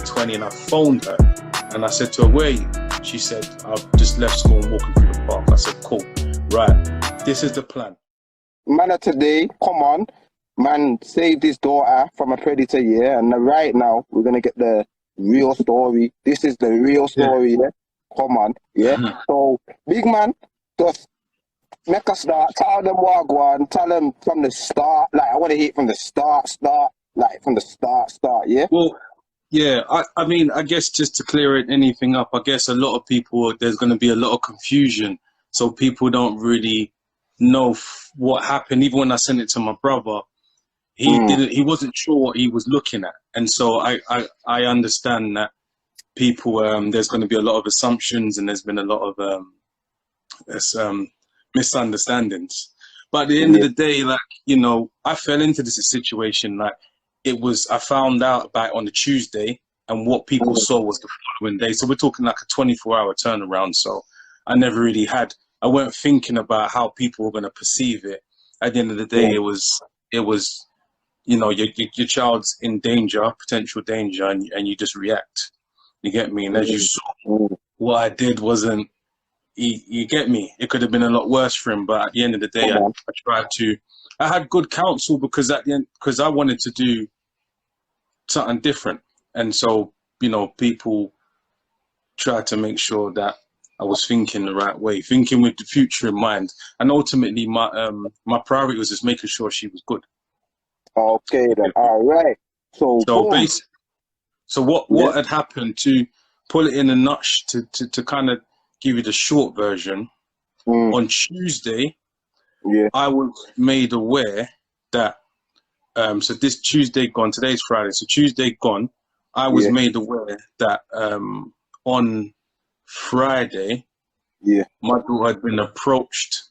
20, and I phoned her and I said to her, where are you? She said, I've just left school and walking through the park. I said, cool, right, this is the plan. Man of today, come on, man saved his daughter from a predator, yeah, and right now we're gonna get the real story. This is the real story, yeah. Come on, yeah. So, big man, just make us start. Tell them what go on. Tell them from the start. Like I want to hear it from the start. Like from the start. Yeah. Well, yeah. I mean, I guess just to clear anything up, I guess a lot of people, there's going to be a lot of confusion, so people don't really know what happened. Even when I sent it to my brother, he wasn't sure what he was looking at, and so I understand that people there's going to be a lot of assumptions, and there's been a lot of misunderstandings. But at the end of the day, like, you know, I fell into this situation, like I found out about it on the Tuesday, and what people saw was the following day. So we're talking like a 24-hour turnaround. So I never really I weren't thinking about how people were going to perceive it. At the end of the day, it was, you know, your child's in danger, potential danger, and you just react. You get me? And as you saw, what I did wasn't, you get me? It could have been a lot worse for him, but at the end of the day, I had good counsel, because at the end, because I wanted to do something different. And so, you know, people tried to make sure that I was thinking the right way, thinking with the future in mind. And ultimately, my priority was just making sure she was good. Okay, then. All right. So basically, what had happened, to pull it in a nutshell, to kind of give you the short version, on Tuesday, I was made aware that, so this Tuesday gone, today's Friday, so Tuesday gone, I was made aware that on Friday, my daughter had been approached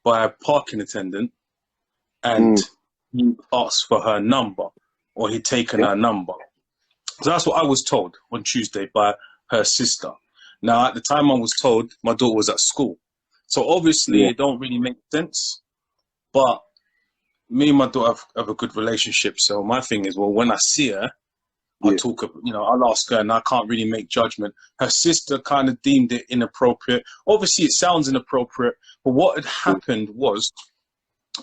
by a parking attendant, and he asked for her number, or he'd taken her number. So that's what I was told on Tuesday by her sister. Now, at the time I was told, my daughter was at school. So obviously it don't really make sense, but me and my daughter have a good relationship. So my thing is, well, when I see her, I'll talk, you know, I'll ask her, and I can't really make judgment. Her sister kind of deemed it inappropriate. Obviously it sounds inappropriate, but what had happened was,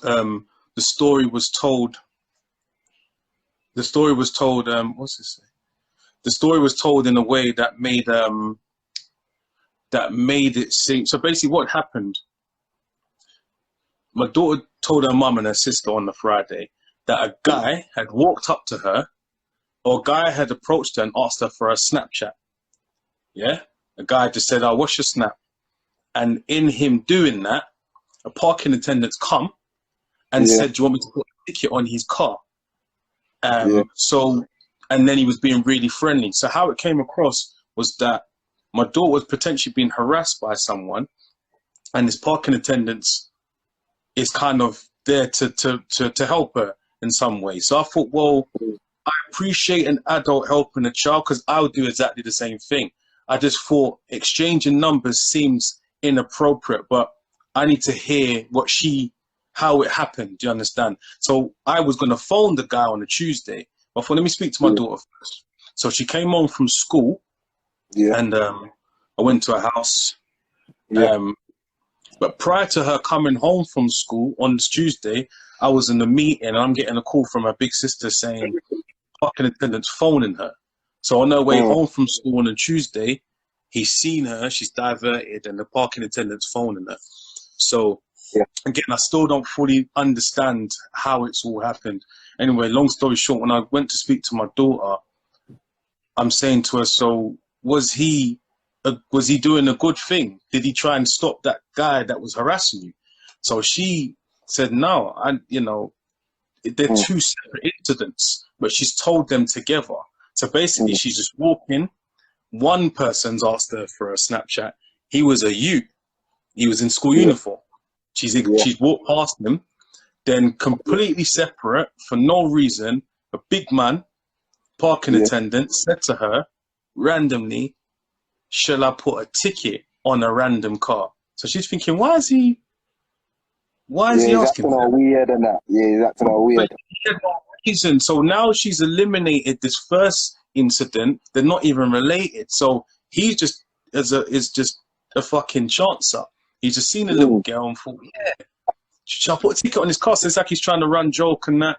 the story was told, what's this say? The story was told in a way that made it seem, so basically what happened, my daughter told her mum and her sister on the Friday that a guy had walked up to her, or a guy had approached her and asked her for a Snapchat. Yeah? A guy just said, oh, what's your Snap? And in him doing that, a parking attendant's come and said, do you want me to put a ticket on his car? So, and then he was being really friendly. So how it came across was that my daughter was potentially being harassed by someone, and this parking attendant is kind of there to help her in some way. So I thought, well, I appreciate an adult helping a child, because I would do exactly the same thing. I just thought exchanging numbers seems inappropriate, but I need to hear how it happened. Do you understand? So I was going to phone the guy on a Tuesday. I thought, let me speak to my daughter first. So she came home from school, and I went to her house. But prior to her coming home from school on this Tuesday, I was in a meeting, and I'm getting a call from her big sister saying parking attendant's phoning her. So on her way home from school on a Tuesday, he's seen her, she's diverted, and the parking attendant's phoning her. So again, I still don't fully understand how it's all happened. Anyway, long story short, when I went to speak to my daughter, I'm saying to her, so was he doing a good thing? Did he try and stop that guy that was harassing you? So she said, no, you know, they're two separate incidents, but she's told them together. So basically she's just walking. One person's asked her for a Snapchat. He was a youth. He was in school uniform. She's walked past him. Then completely separate, for no reason, a big man, parking attendant, said to her randomly, shall I put a ticket on a random car? So she's thinking, why is he asking? That's all weird and that. Yeah, that's all weird. But he had no reason. So now she's eliminated this first incident, they're not even related. So he just is just a fucking chancer. He's just seen a little girl and thought, yeah, shall I put a ticket on his car? So it's like he's trying to run joke and that.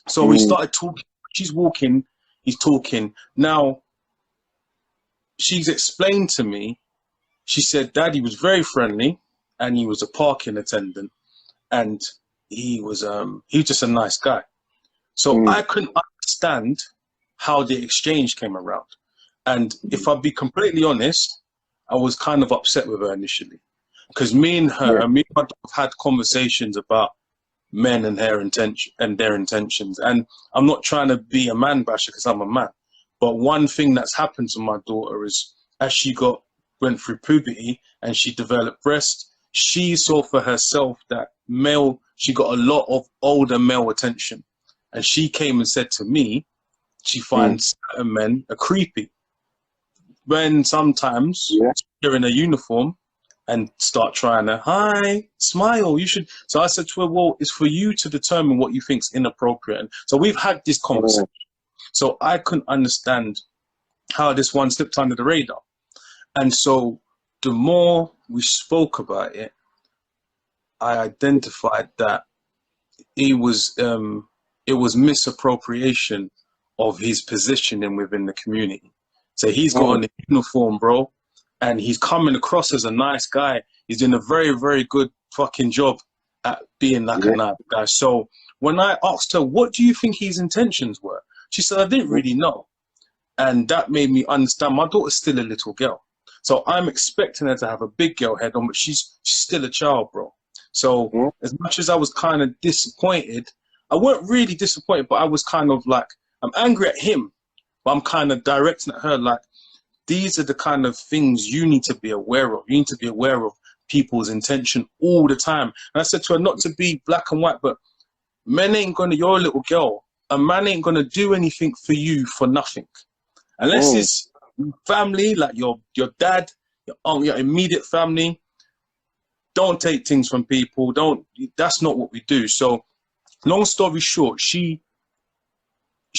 So we started talking. She's walking, he's talking. Now, she's explained to me, she said Daddy was very friendly and he was a parking attendant and he was just a nice guy. So I couldn't understand how the exchange came around. And if I'd be completely honest, I was kind of upset with her initially. Because me and my dad have had conversations about men and their intentions. And I'm not trying to be a man basher because I'm a man. But one thing that's happened to my daughter is as she went through puberty and she developed breasts, she saw for herself that she got a lot of older male attention. And she came and said to me, she finds certain men are creepy. When sometimes you're in a uniform and start trying to, hi, smile, you should. So I said to her, well, it's for you to determine what you think's inappropriate. And so we've had this conversation. So I couldn't understand how this one slipped under the radar. And so the more we spoke about it, I identified that it was misappropriation of his positioning within the community. So he's got on a uniform, bro, and he's coming across as a nice guy. He's doing a very, very good fucking job at being like a nice guy. So when I asked her, what do you think his intentions were? She said, I didn't really know. And that made me understand my daughter's still a little girl. So I'm expecting her to have a big girl head on, but she's still a child, bro. So as much as I was kind of disappointed, I weren't really disappointed, but I was kind of like, I'm angry at him, but I'm kind of directing at her like, these are the kind of things you need to be aware of. You need to be aware of people's intention all the time. And I said to her, not to be black and white, but men ain't gonna, you're a little girl, a man ain't gonna do anything for you for nothing. Unless it's family, like your dad, your aunt, your immediate family. Don't take things from people. That's not what we do. So long story short, she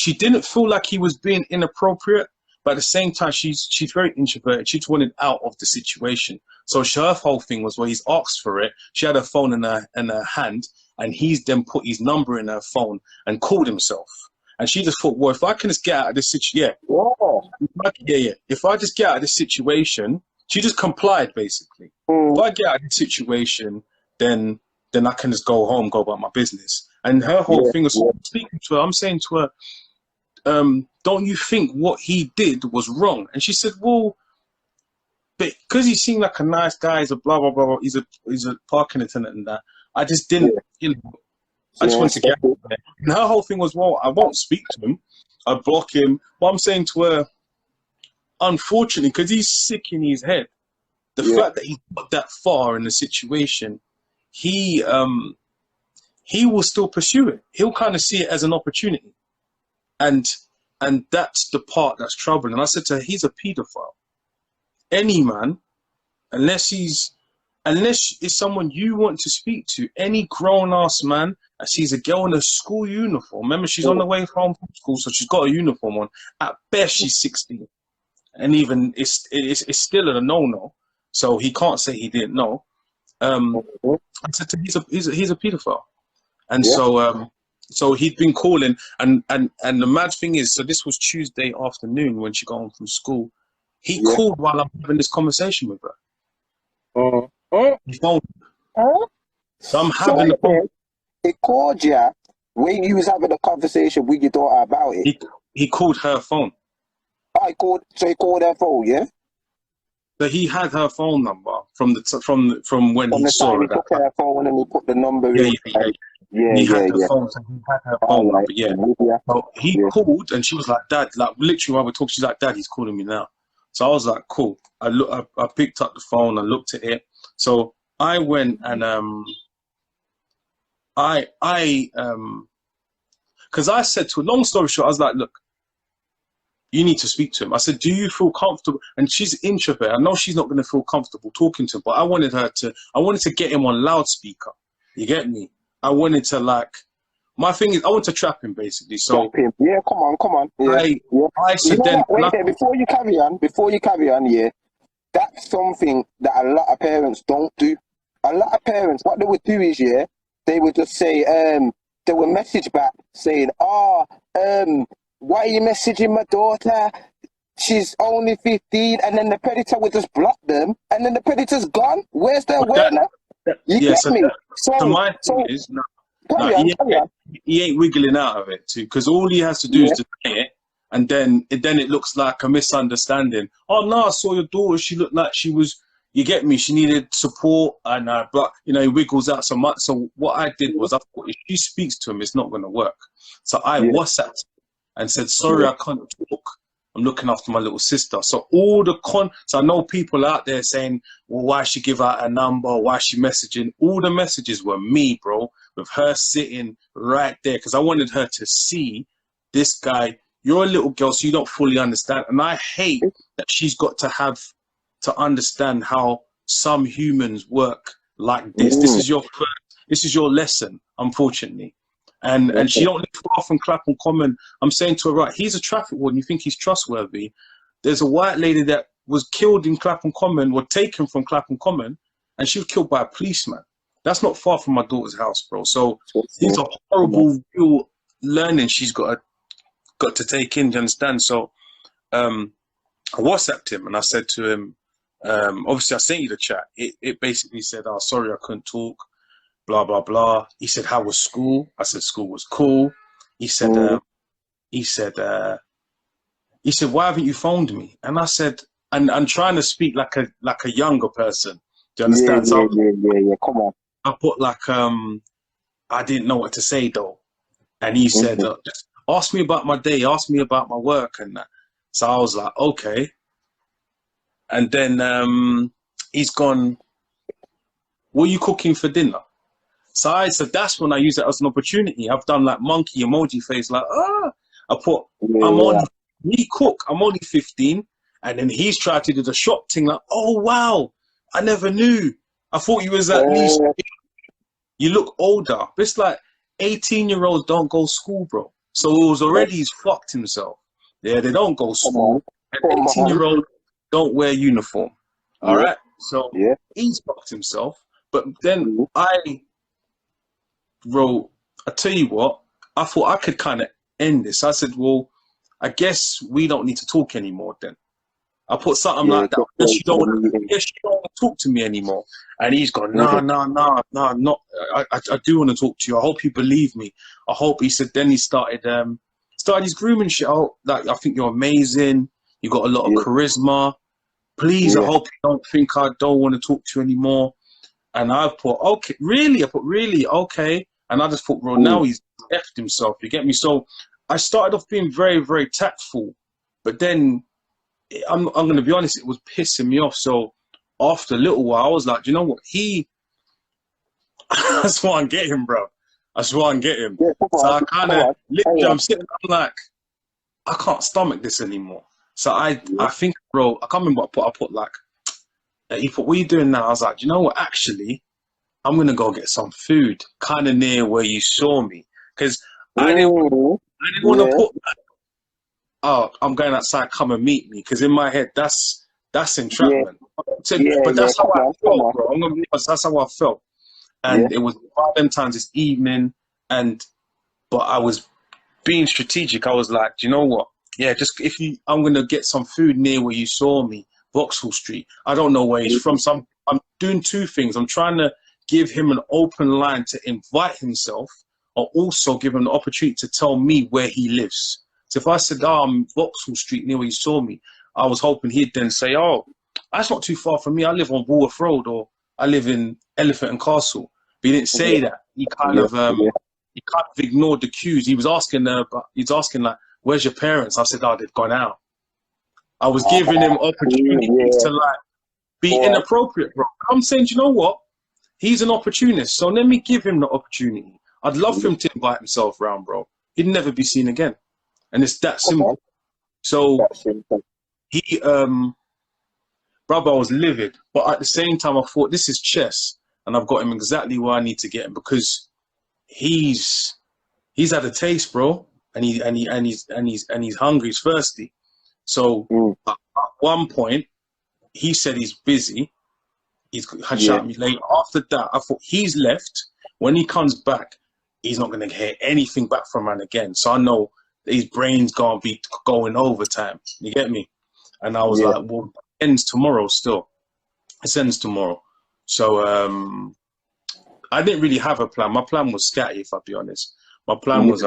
didn't feel like he was being inappropriate, but at the same time, she's very introverted. She just wanted out of the situation. So her whole thing was, well, he's asked for it. She had her phone in her hand, and he's then put his number in her phone and called himself. And she just thought, well, if I can just get out of this situation, if I just get out of this situation, she just complied basically. If I get out of this situation, then I can just go home, go about my business. And her whole thing was speaking to her. I'm saying to her, don't you think what he did was wrong? And she said, well, because he seemed like a nice guy, he's a blah blah blah, he's a parking attendant and that. I just didn't, I just wanted to get out there. And her whole thing was, well, I won't speak to him, I block him. But I'm saying to her, unfortunately, because he's sick in his head, the fact that he got that far in the situation, he will still pursue it. He'll kind of see it as an opportunity. And that's the part that's troubling. And I said to her, he's a paedophile. Any man, unless it's someone you want to speak to, any grown-ass man that sees a girl in a school uniform, remember she's on the way home from school, so she's got a uniform on, at best she's 16. And even it's still a no-no, so he can't say he didn't know. I said to him, he's a paedophile. And so he'd been calling, and the mad thing is, so this was Tuesday afternoon when she got home from school. He called while I'm having this conversation with her. He phoned me. So I'm having He called you when you was having a conversation with your daughter about it. He called her phone. Oh, he called her phone, yeah? So he had her phone number from when he saw her. He took her phone and he put the number in. He had her phone, so he had her phone number, So he called and she was like, Dad, like literally while we're talking, she's like, Dad, he's calling me now. So I was like, cool. I picked up the phone, I looked at it. So I went and because I said to her, long story short, I was like, look, you need to speak to him. I said, do you feel comfortable? And she's introvert. I know she's not going to feel comfortable talking to him, but I wanted to get him on loudspeaker. You get me? I wanted to, like, my thing is, I want to trap him basically. So Trap him. Yeah, come on. Yeah, I yeah. I You said know then, what? Wait there, before you carry on, yeah. That's something that a lot of parents don't do. A lot of parents, what they would do is, yeah, they would just say, they would message back saying, why are you messaging my daughter? She's only 15, and then the predator would just block them, and then the predator's gone. Where's the that, awareness? You yeah. get So me? so So, my thing so is, no, carry on, carry on. he ain't wiggling out of it too, because all he has to do is Yeah, deny it, and then it looks like a misunderstanding. Oh no, I saw your daughter. She looked like she was. You get me? She needed support, and but you know, he wiggles out so much. So what I did was, I thought if she speaks to him, it's not going to work. So I yeah, WhatsApped and said, sorry, yeah. I can't talk. I'm looking after my little sister. So so I know people out there saying, well, why she give out a number? Why she messaging? All the messages were me, bro, with her sitting right there. Because I wanted her to see this guy. You're a little girl, so you don't fully understand. And I hate that she's got to understand how some humans work like this. Mm, This is your lesson, unfortunately. And she okay. don't live far from Clapham Common. I'm saying to her, right, he's a traffic warden. You think he's trustworthy? There's a white lady that was killed in Clapham Common, or taken from Clapham Common, and she was killed by a policeman. That's not far from my daughter's house, bro. So these are Come on. horrible real learning she's got to take in. Do you understand? So I WhatsApped him and I said to him, obviously I sent you the chat. It basically said, oh, sorry, I couldn't talk. Blah blah blah. He said, "How was school?" I said, "School was cool." He said, Mm, "He said, why haven't you phoned me?" And I said, "And I'm trying to speak like a younger person. Do you yeah, understand?" yeah, So yeah, yeah, yeah. Come on. I put like, I didn't know what to say though, and he said, Mm-hmm. just ask me about my day, ask me about my work and that. So I was like, okay, and then he's gone. What are you cooking for dinner? So I said, that's when I use it as an opportunity. I've done like monkey emoji face, like, ah. I put, I'm Yeah, only, me cook, I'm only 15. And then he's tried to do the shop thing, like, oh, wow, I never knew. I thought you was at least, uh, you look older. But it's like 18-year-olds don't go school, bro. So it was already, he's fucked himself. Yeah, they don't go come on, school. And come on. 18-year-olds don't wear uniform. All Yeah, right? So yeah. he's fucked himself. But then Mm, I wrote, I tell you what, I thought I could kind of end this. I said, well, I guess we don't need to talk anymore then. I put something yeah, like that. just Guess wait you for don't the want to, meeting. guess you don't want to talk to me anymore. And he's gone, no, Mhm. no, no, no, not. I do want to talk to you. I hope you believe me. I hope. He said. Then he started his grooming shit. Oh, like I think you're amazing. You got a lot of Yeah, charisma. Please, I yeah. hope you don't think I don't want to talk to you anymore. And I put, okay, really? I put, really? Okay. And I just thought, well, Mm, now he's effed himself. You get me? So I started off being very, very tactful. But then, I'm going to be honest, it was pissing me off. So after a little while, I was like, you know what? That's why I'm getting him, bro. That's why I'm getting him. yeah, So I kind come of, on. Carry literally, on. I'm sitting, I'm like, I can't stomach this anymore. So Yeah, I think, bro, I can't remember what I put like, he put, what are you doing now? I was like, you know what? Actually, I'm gonna go get some food, kind of near where you saw me, because mm, I didn't want to yeah, put, oh, I'm going outside, come and meet me, because in my head that's yeah, entrapment. So, yeah, but yeah. that's how I Come felt, on. bro. I'm gonna be honest, that's how I felt, Yeah, and it was one of them times this evening, and but I was being strategic. I was like, do you know what? Yeah, just if you, I'm gonna get some food near where you saw me, Vauxhall Street. I don't know where he's from. mm, So I'm doing two things. I'm trying to give him an open line to invite himself, or also give him the opportunity to tell me where he lives. So if I said, oh, I'm Vauxhall Street near where you saw me, I was hoping he'd then say, oh, that's not too far from me. I live on Woolworth Road, or I live in Elephant and Castle. But he didn't yeah, say that. yeah, yeah. He kind of ignored the cues. He was asking he's asking like, where's your parents? I said, oh, they've gone out. I was giving him opportunities Yeah, to like be boy. inappropriate, bro. I'm saying, do you know what? He's an opportunist, so let me give him the opportunity. I'd love for him to invite himself round, bro. He'd never be seen again. And it's that Come on. simple. So That's simple. he brother, I was livid. But at the same time I thought this is chess and I've got him exactly where I need to get him because he's he's had a taste, bro, and he's hungry, he's thirsty. So at one point, he said he's busy. He's had shot me later. After that, I thought he's left. When he comes back, he's not going to hear anything back from man again. So I know his brain's going to be going overtime. You get me? And I was like, well, it ends tomorrow still. It ends tomorrow. So I didn't really have a plan. My plan was scatty, if I'll be honest. My plan was,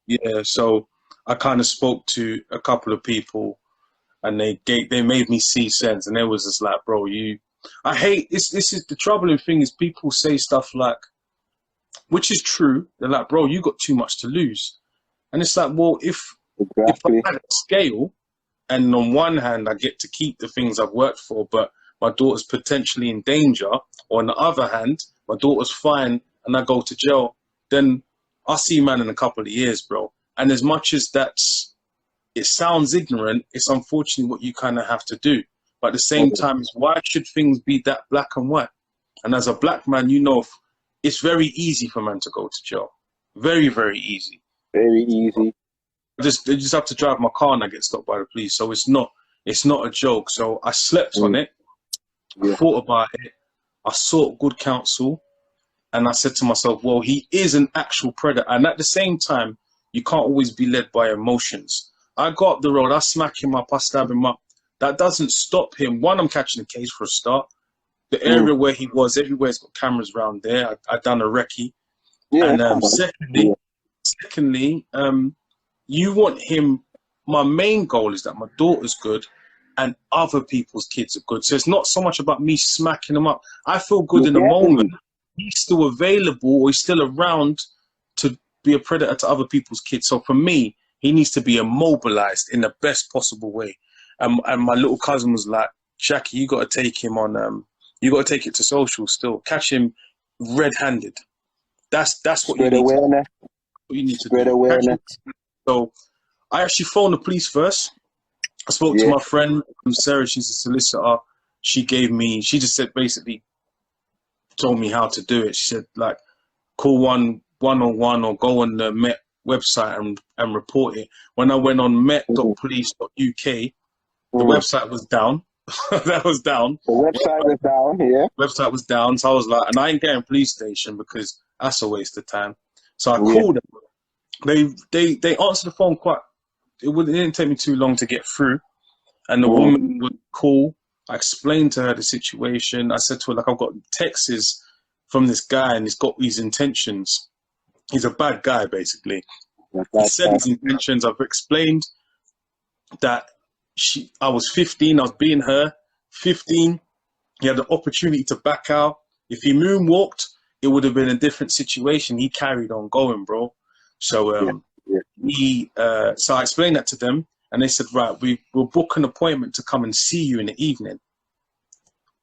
yeah, so I kind of spoke to a couple of people, and they made me see sense, and they was just like, bro, I hate this. This is the troubling thing, is people say stuff like, which is true. They're like, bro, you got too much to lose, and it's like, well, if I had a scale, and on one hand I get to keep the things I've worked for, but my daughter's potentially in danger, or on the other hand, my daughter's fine and I go to jail, then I'll see man in a couple of years, bro. And as much as it sounds ignorant, it's unfortunately what you kind of have to do. But at the same time, why should things be that black and white? And as a black man, you know, it's very easy for man to go to jail. Very, very easy. Very easy. I just have to drive my car and I get stopped by the police. So it's not a joke. So I slept on it. I thought about it. I sought good counsel. And I said to myself, well, he is an actual predator. And at the same time, you can't always be led by emotions. I go up the road, I smack him up, I stab him up. That doesn't stop him. One, I'm catching a case for a start. The area where he was, everywhere's got cameras around there. I done a recce. And secondly, you want him. My main goal is that my daughter's good and other people's kids are good. So it's not so much about me smacking him up. I feel good in the moment. He's still available, or he's still around to be a predator to other people's kids. So for me, he needs to be immobilized in the best possible way. And my little cousin was like, Jackie, you got to take him on. You got to take it to social still. Catch him red-handed. That's what you need. What you need to do. Awareness. So I actually phoned the police first. I spoke to my friend Sarah. She's a solicitor. She just said, basically told me how to do it. She said, like, call 111 or go on the Met website and report it. When I went on met.police.uk, the website was down. That was down. The website was down, Website was down. So I was like, and I ain't getting police station because that's a waste of time. So I called them. They answered the phone it didn't take me too long to get through. And the woman was cool. I explained to her the situation. I said to her, like, I've got texts from this guy and he's got these intentions. He's a bad guy, basically. He said his intentions. I've explained that I was 15, I was being her. 15, he had the opportunity to back out. If he moonwalked, it would have been a different situation. He carried on going, bro. So so I explained that to them, and they said, right, we'll book an appointment to come and see you in the evening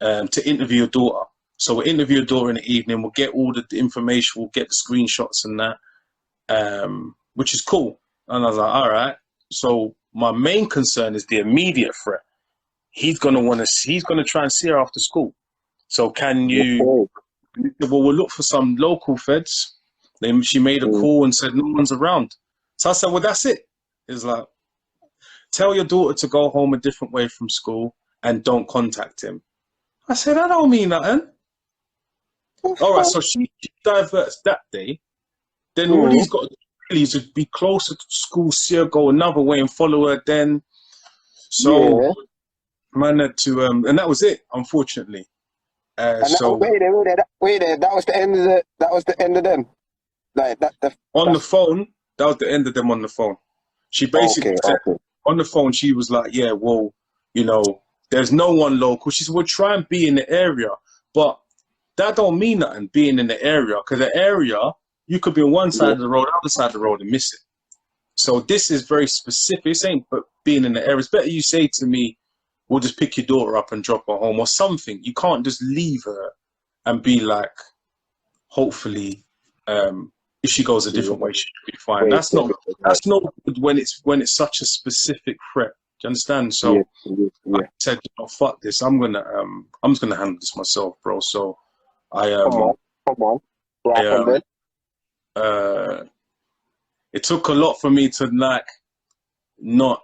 to interview your daughter. So we'll interview your daughter in the evening. We'll get all the information. We'll get the screenshots and that, which is cool. And I was like, all right. So my main concern is the immediate threat. He's gonna try and see her after school. So can you? Well, we'll look for some local feds. She made a call and said no one's around. So I said, well, that's it. It's like, tell your daughter to go home a different way from school and don't contact him. I said, I don't mean nothing. All right, so she diverts that day. Then all he's got to do is to be closer to school, see her go another way and follow her then. So, man had to, and that was it, unfortunately. So wait there, that was the end of them. Like on the phone, that was the end of them on the phone. She basically said, on the phone, she was like, yeah, well, you know, there's no one local. She said, we'll try and be in the area. But that don't mean nothing, being in the area, because the area, you could be on one side of the road, other side of the road and miss it. So this is very specific. This ain't but being in the area. It's better you say to me, we'll just pick your daughter up and drop her home or something. You can't just leave her and be like, hopefully, if she goes a different way, she should be fine. That's not good when it's such a specific threat. Do you understand? So I said, oh, fuck this. I'm just gonna handle this myself, bro. So I come on. it took a lot for me to like not,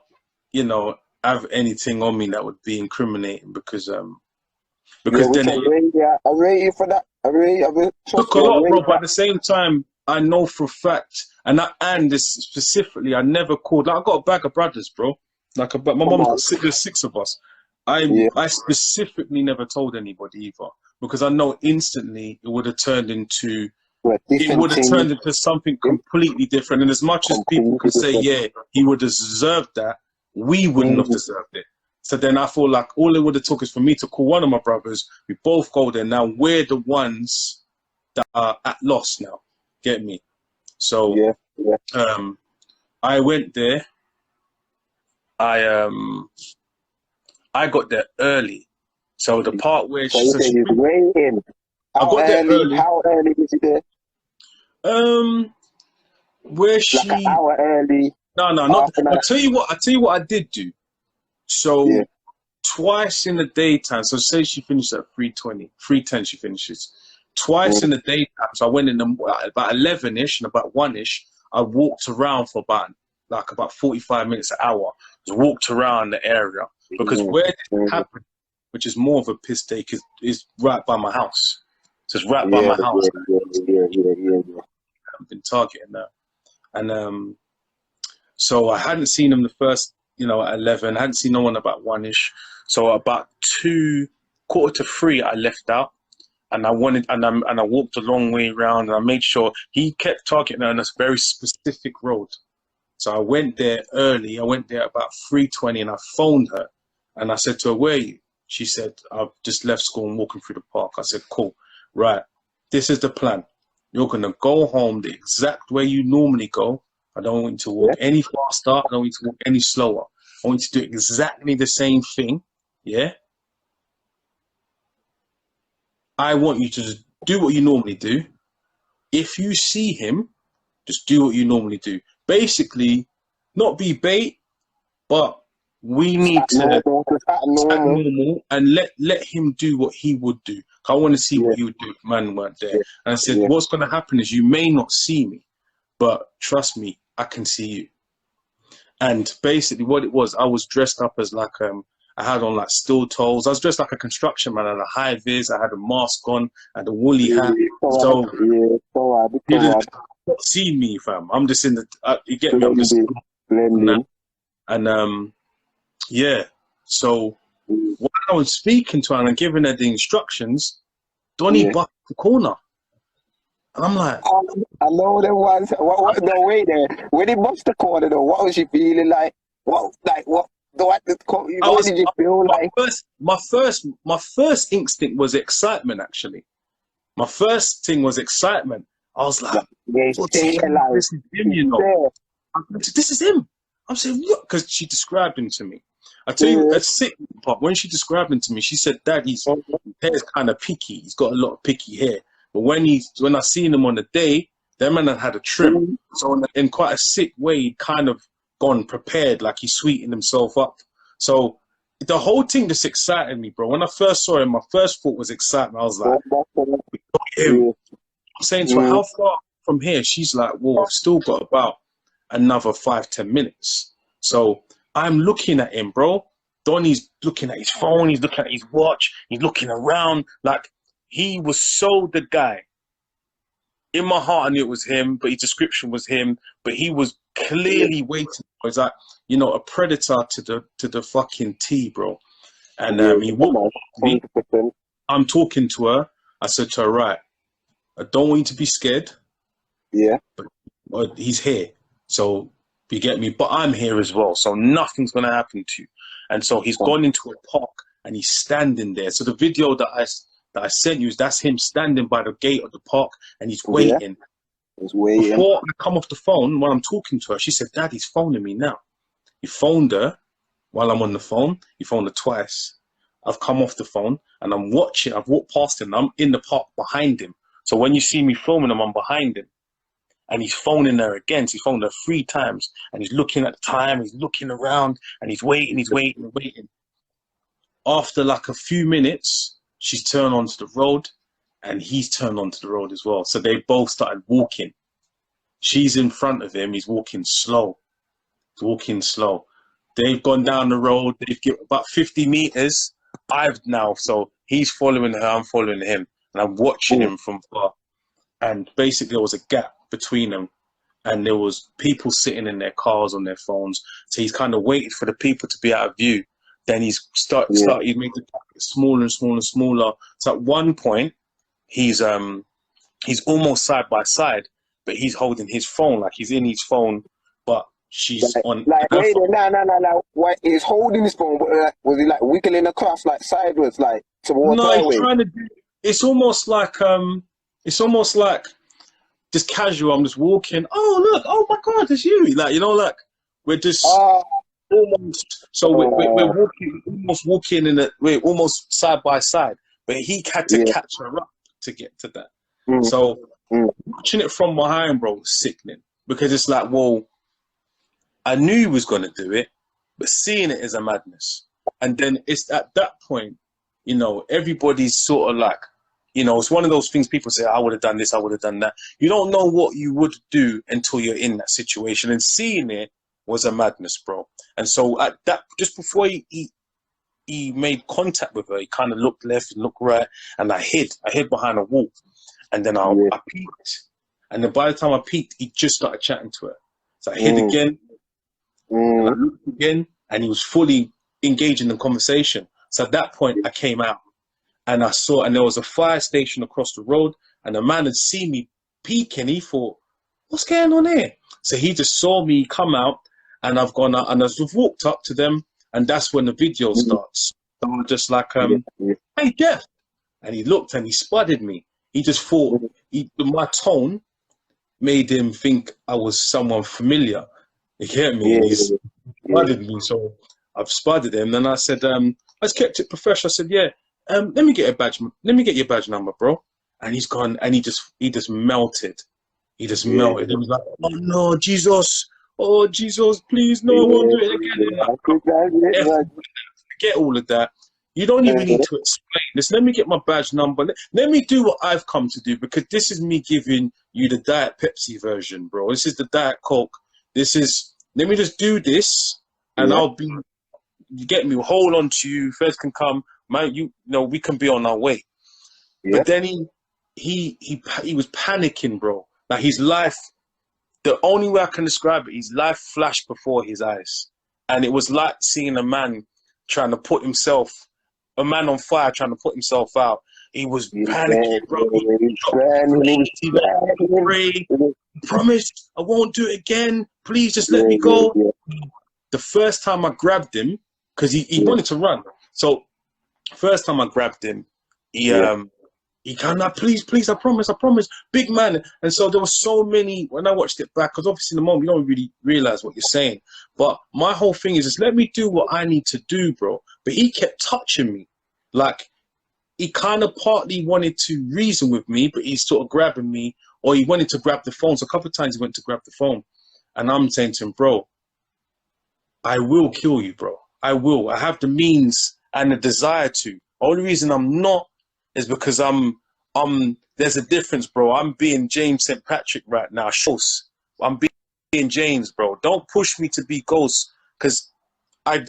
you know, have anything on me that would be incriminating because Yeah, which then I rate you for that. took Trust a me, I lot, bro. rate But at the same time, I know for a fact, and this specifically, I never called. Like, I got a bag of brothers, bro. Like, my Come mom's on. got six. There's six of us. Yeah, I specifically never told anybody either because I know instantly it would have turned into. we're It different would have things. turned into something completely different. And as much as people Completely can say, different. yeah, he would have deserved that, we wouldn't have Mm, deserved it. So then I feel like all it would have took is for me to call one of my brothers. We both go there. Now we're the ones that are at loss now. Get me? So yeah, yeah. I went there. I um I got there early. So the part where So you say he's waiting. I got there early. How early was he there? Um where Like an she hour early, no, not half an hour. I'll tell you what I did do. Yeah. So twice in the daytime, so say she finished at 3:20, 3:10 she finishes. Twice Mm, in the daytime, so I went in about 11ish and about 1ish. I walked around for about 45 minutes, an hour. Just walked around the area because mm, where this mm. happened, which is more of a piss take, is right by my house. So it's right by Yeah, my house. yeah. I've been targeting that, and so I hadn't seen him the first, at 11. I hadn't seen no one about 1ish. So about 2, 2:45, I left out. And I walked a long way around, and I made sure he kept targeting her on a very specific road. So I went there early. I went there about 3:20, and I phoned her, and I said to her, "Where are you?" She said, "I've just left school and walking through the park." I said, "Cool, right. This is the plan. You're gonna go home the exact way you normally go. I don't want you to walk Yeah, any faster. I don't want you to walk any slower. I want you to do exactly the same thing. Yeah. I want you to just do what you normally do. If you see him, just do what you normally do. Basically, not be bait, but we need to just act act normal. normal and let him do what he would do. I want to see Yeah, what he would do if man weren't there. yeah, And I said, yeah. what's going to happen is you may not see me, but trust me, I can see you. And basically, what it was, I was dressed up as I had on like steel toes. I was dressed like a construction man. I had a high vis. I had a mask on. I had a woolly hat. So So you'd have hard. not seen me, fam. I'm just in the. You get me? I'm just Blending, blending. and yeah. So Mm, while I was speaking to her and giving her the instructions, Donnie yeah. bucked the corner, and I'm like, I know there was. No, wait there. When he bust the corner, though, what was she feeling like? What? I What was did you feel like? my first instinct was excitement. Actually, my first thing was excitement. I was like, Yeah, he's oh, there, like, this is him, he's you know. there. This is him. I'm saying, look, because she described him to me. I tell you, Yeah. a sick part, when she described him to me, she said, Dad, his hair's kind of picky. He's got a lot of picky hair. But when I seen him on the day, that man had a trim. Mm, So in quite a sick way, he kind of gone prepared, like he sweetened himself up. So the whole thing just excited me, bro. When I first saw him, my first thought was excitement. I was like, him. yeah. I'm saying to her, Mm, how far from here? She's like, well, I've still got about another 5, 10 minutes. So I'm looking at him, bro. Donnie's looking at his phone, he's looking at his watch, he's looking around. Like, he was so the guy. In my heart, I knew it was him, but his description was him. But he was yeah. clearly waiting. It was like, a predator to the fucking T, bro. And Yeah. he Come walked on. me. 100%. I'm talking to her. I said to her, right, I don't want you to be scared. Yeah. But he's here. So you get me? But I'm here as well. So nothing's gonna happen to you. And so he's gone into a park and he's standing there. So the video that I sent you, that's him standing by the gate of the park and he's Yeah. waiting. He's waiting. Before I come off the phone, while I'm talking to her, she said, Dad, he's phoning me now. He phoned her while I'm on the phone. He phoned her twice. I've come off the phone and I'm watching. I've walked past him. I'm in the park behind him. So when you see me filming him, I'm behind him. And he's phoning her again. So he's phoned her 3 times and he's looking at the time, he's looking around and he's waiting. After like a few minutes, she's turned onto the road and he's turned onto the road as well. So they both started walking. She's in front of him. He's walking slow. Walking slow. They've gone down the road. They've got about 50 meters. So he's following her. I'm following him, and I'm watching him from far. And basically, there was a gap between them, and there was people sitting in their cars on their phones. So he's kind of waited for the people to be out of view. Then he's started. He made the gap get smaller and smaller and smaller. So at one point, he's almost side by side, but he's holding his phone, like he's in his phone, but she's on. Like, wait, no. What, he's holding his phone, but was he like wiggling across, like sideways, like towards No, her he's way? trying to do. It's almost like just casual. I'm just walking. Oh look! Oh my God, it's you! Like, you know, like we're just almost. So we're walking, almost walking we're almost side by side. But he had to catch her up to get to that. So watching it from behind, bro, was sickening, because it's like, well, I knew he was gonna do it, but seeing it is a madness. And then it's at that point, you know, everybody's sort of like, you know, it's one of those things people say, I would have done this, I would have done that. You don't know what you would do until you're in that situation. And seeing it was a madness, bro. And so at that, just before he made contact with her, he kind of looked left and looked right, and I hid behind a wall. And then I peeked. And then by the time I peeked, he just started chatting to her. So I hid again, and I looked again, and he was fully engaged in the conversation. So at that point, I came out, and I saw, and there was a fire station across the road, and the man had seen me peeking. He thought, what's going on here? So he just saw me come out, and I've gone out, and I've walked up to them, and that's when the video starts. So I'm just like, hey, Jeff. And he looked, and he spotted me. He just thought, my tone made him think I was someone familiar. You get me? And he's spotted me, so I've spotted him. Then I said, I just kept it professional. I said, yeah, let me get a badge. Let me get your badge number, bro. And he's gone, and he just melted. He just melted. He was like, oh no, Jesus. Oh Jesus, please, no, I won't do it again. Forget all of that. You don't even need to explain this. Let me get my badge number. Let me do what I've come to do, because this is me giving you the Diet Pepsi version, bro. This is the Diet Coke. Let me just do this, and you get me, hold on to you. First can come, man, you know, we can be on our way. But then he was panicking, bro. Like his life, the only way I can describe it, his life flashed before his eyes. And it was like seeing a man trying to put himself, a man on fire trying to put himself out. He was panicking, bro. He promise I won't do it again. Please just let me go. The first time I grabbed him, because he wanted to run. So first time I grabbed him, he kind of, please, I promise, big man. And so there were so many, when I watched it back, because obviously in the moment you don't really realize what you're saying. But my whole thing is just let me do what I need to do, bro. But he kept touching me. Like, he kind of partly wanted to reason with me, but he's sort of grabbing me, or he wanted to grab the phone. So a couple of times he went to grab the phone. And I'm saying to him, bro, I will kill you, bro. I will. I have the means and the desire to. Only reason I'm not is because there's a difference, bro. I'm being James St. Patrick right now. I'm being James, bro. Don't push me to be Ghost, because I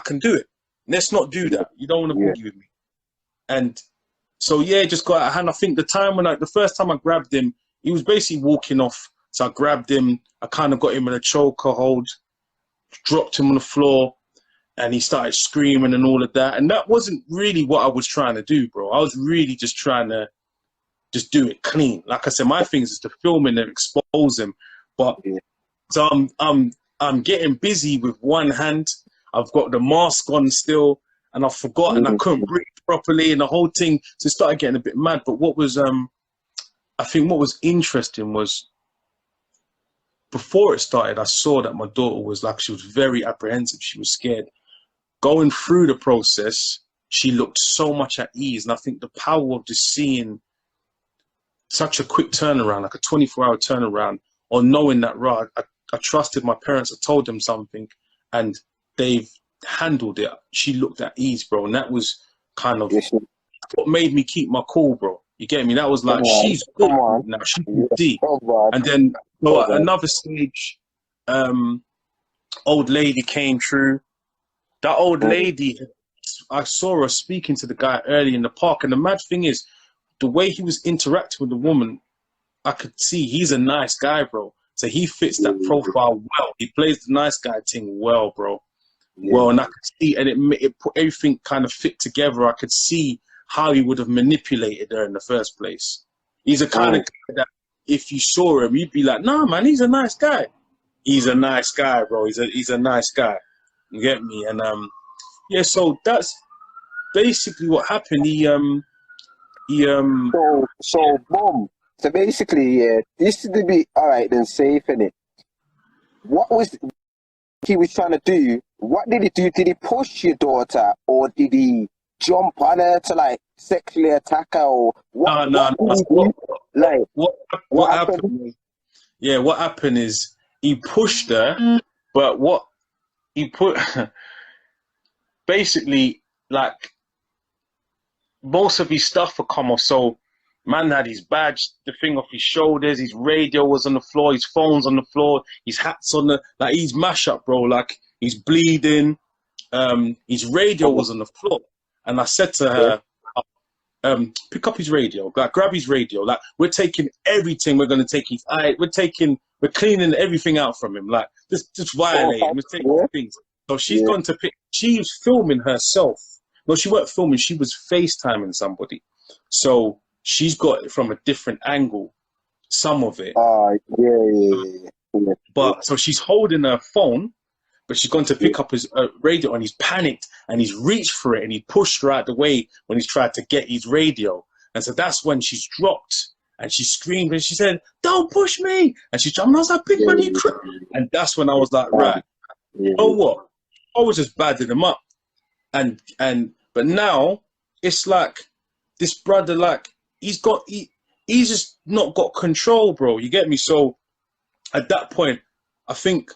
can do it. Let's not do that. You don't want to boogie with me. And so, yeah, just got out of hand. I think the first time I grabbed him, he was basically walking off. So I grabbed him. I kind of got him in a choker hold, dropped him on the floor, and he started screaming and all of that. And that wasn't really what I was trying to do, bro. I was really just trying to just do it clean. Like I said, my thing is to film him and expose him. But so I'm getting busy with one hand. I've got the mask on still, and I forgot, and I couldn't breathe properly, and the whole thing just started getting a bit mad. But what was I think what was interesting was, before it started, I saw that my daughter was like, she was very apprehensive. She was scared. Going through the process, she looked so much at ease. And I think the power of just seeing such a quick turnaround, like a 24-hour turnaround, or knowing that, right, I trusted my parents, I told them something, and they've handled it. She looked at ease, bro. And that was kind of what made me keep my cool, bro. You get me? That was Come like, on, she's come good on. now. She can Yeah, see. come on, And then come so at on. another stage, old lady came through. That old lady, I saw her speaking to the guy early in the park. And the mad thing is, the way he was interacting with the woman, I could see he's a nice guy, bro. So he fits that Yeah, profile well. He plays the nice guy thing well, bro. yeah. Well, and I could see, and it put everything kind of fit together. I could see how he would have manipulated her in the first place. He's a kind of Mm. guy that if you saw him, you'd be like, nah, man, he's a nice guy. He's a nice guy, bro. He's a nice guy. You get me? And yeah. So that's basically what happened. He So boom. So basically, yeah, this is the bit. All right, then safe in it. What was he was trying to do? What did he do? Did he push your daughter, or did he jump on her to like sexually attack her, or what? no, What no, did no. he What do? Like, what what what happened? happened? Yeah, what happened is he pushed her, but what he put basically like most of his stuff had come off. So man had his badge, the thing off his shoulders, his radio was on the floor, his phone's on the floor, his hat's on the like he's mash up, bro. Like he's bleeding. His radio Oh, was on the floor, and I said to okay. her, pick up his radio, like grab his radio. Like we're taking everything. We're gonna take his eye. We're cleaning everything out from him. Like just Oh, violate him. We're taking yeah, things. So she's yeah. gone to pick. She was filming herself. No, she weren't filming. She was FaceTiming somebody. So she's got it from a different angle. Some of it, Yeah. but so she's holding her phone, but she's gone to Yeah. pick up his radio, and he's panicked and he's reached for it and he pushed her out the way when he's tried to get his radio. And so that's when she's dropped and she screamed and she said, "Don't push me!" And she's jumping. I was like, "Big man, you crap!" And that's when I was like, "Right, Yeah. you know what? I was just badding him up." But now it's like this brother, like he's just not got control, bro. You get me? So at that point, I think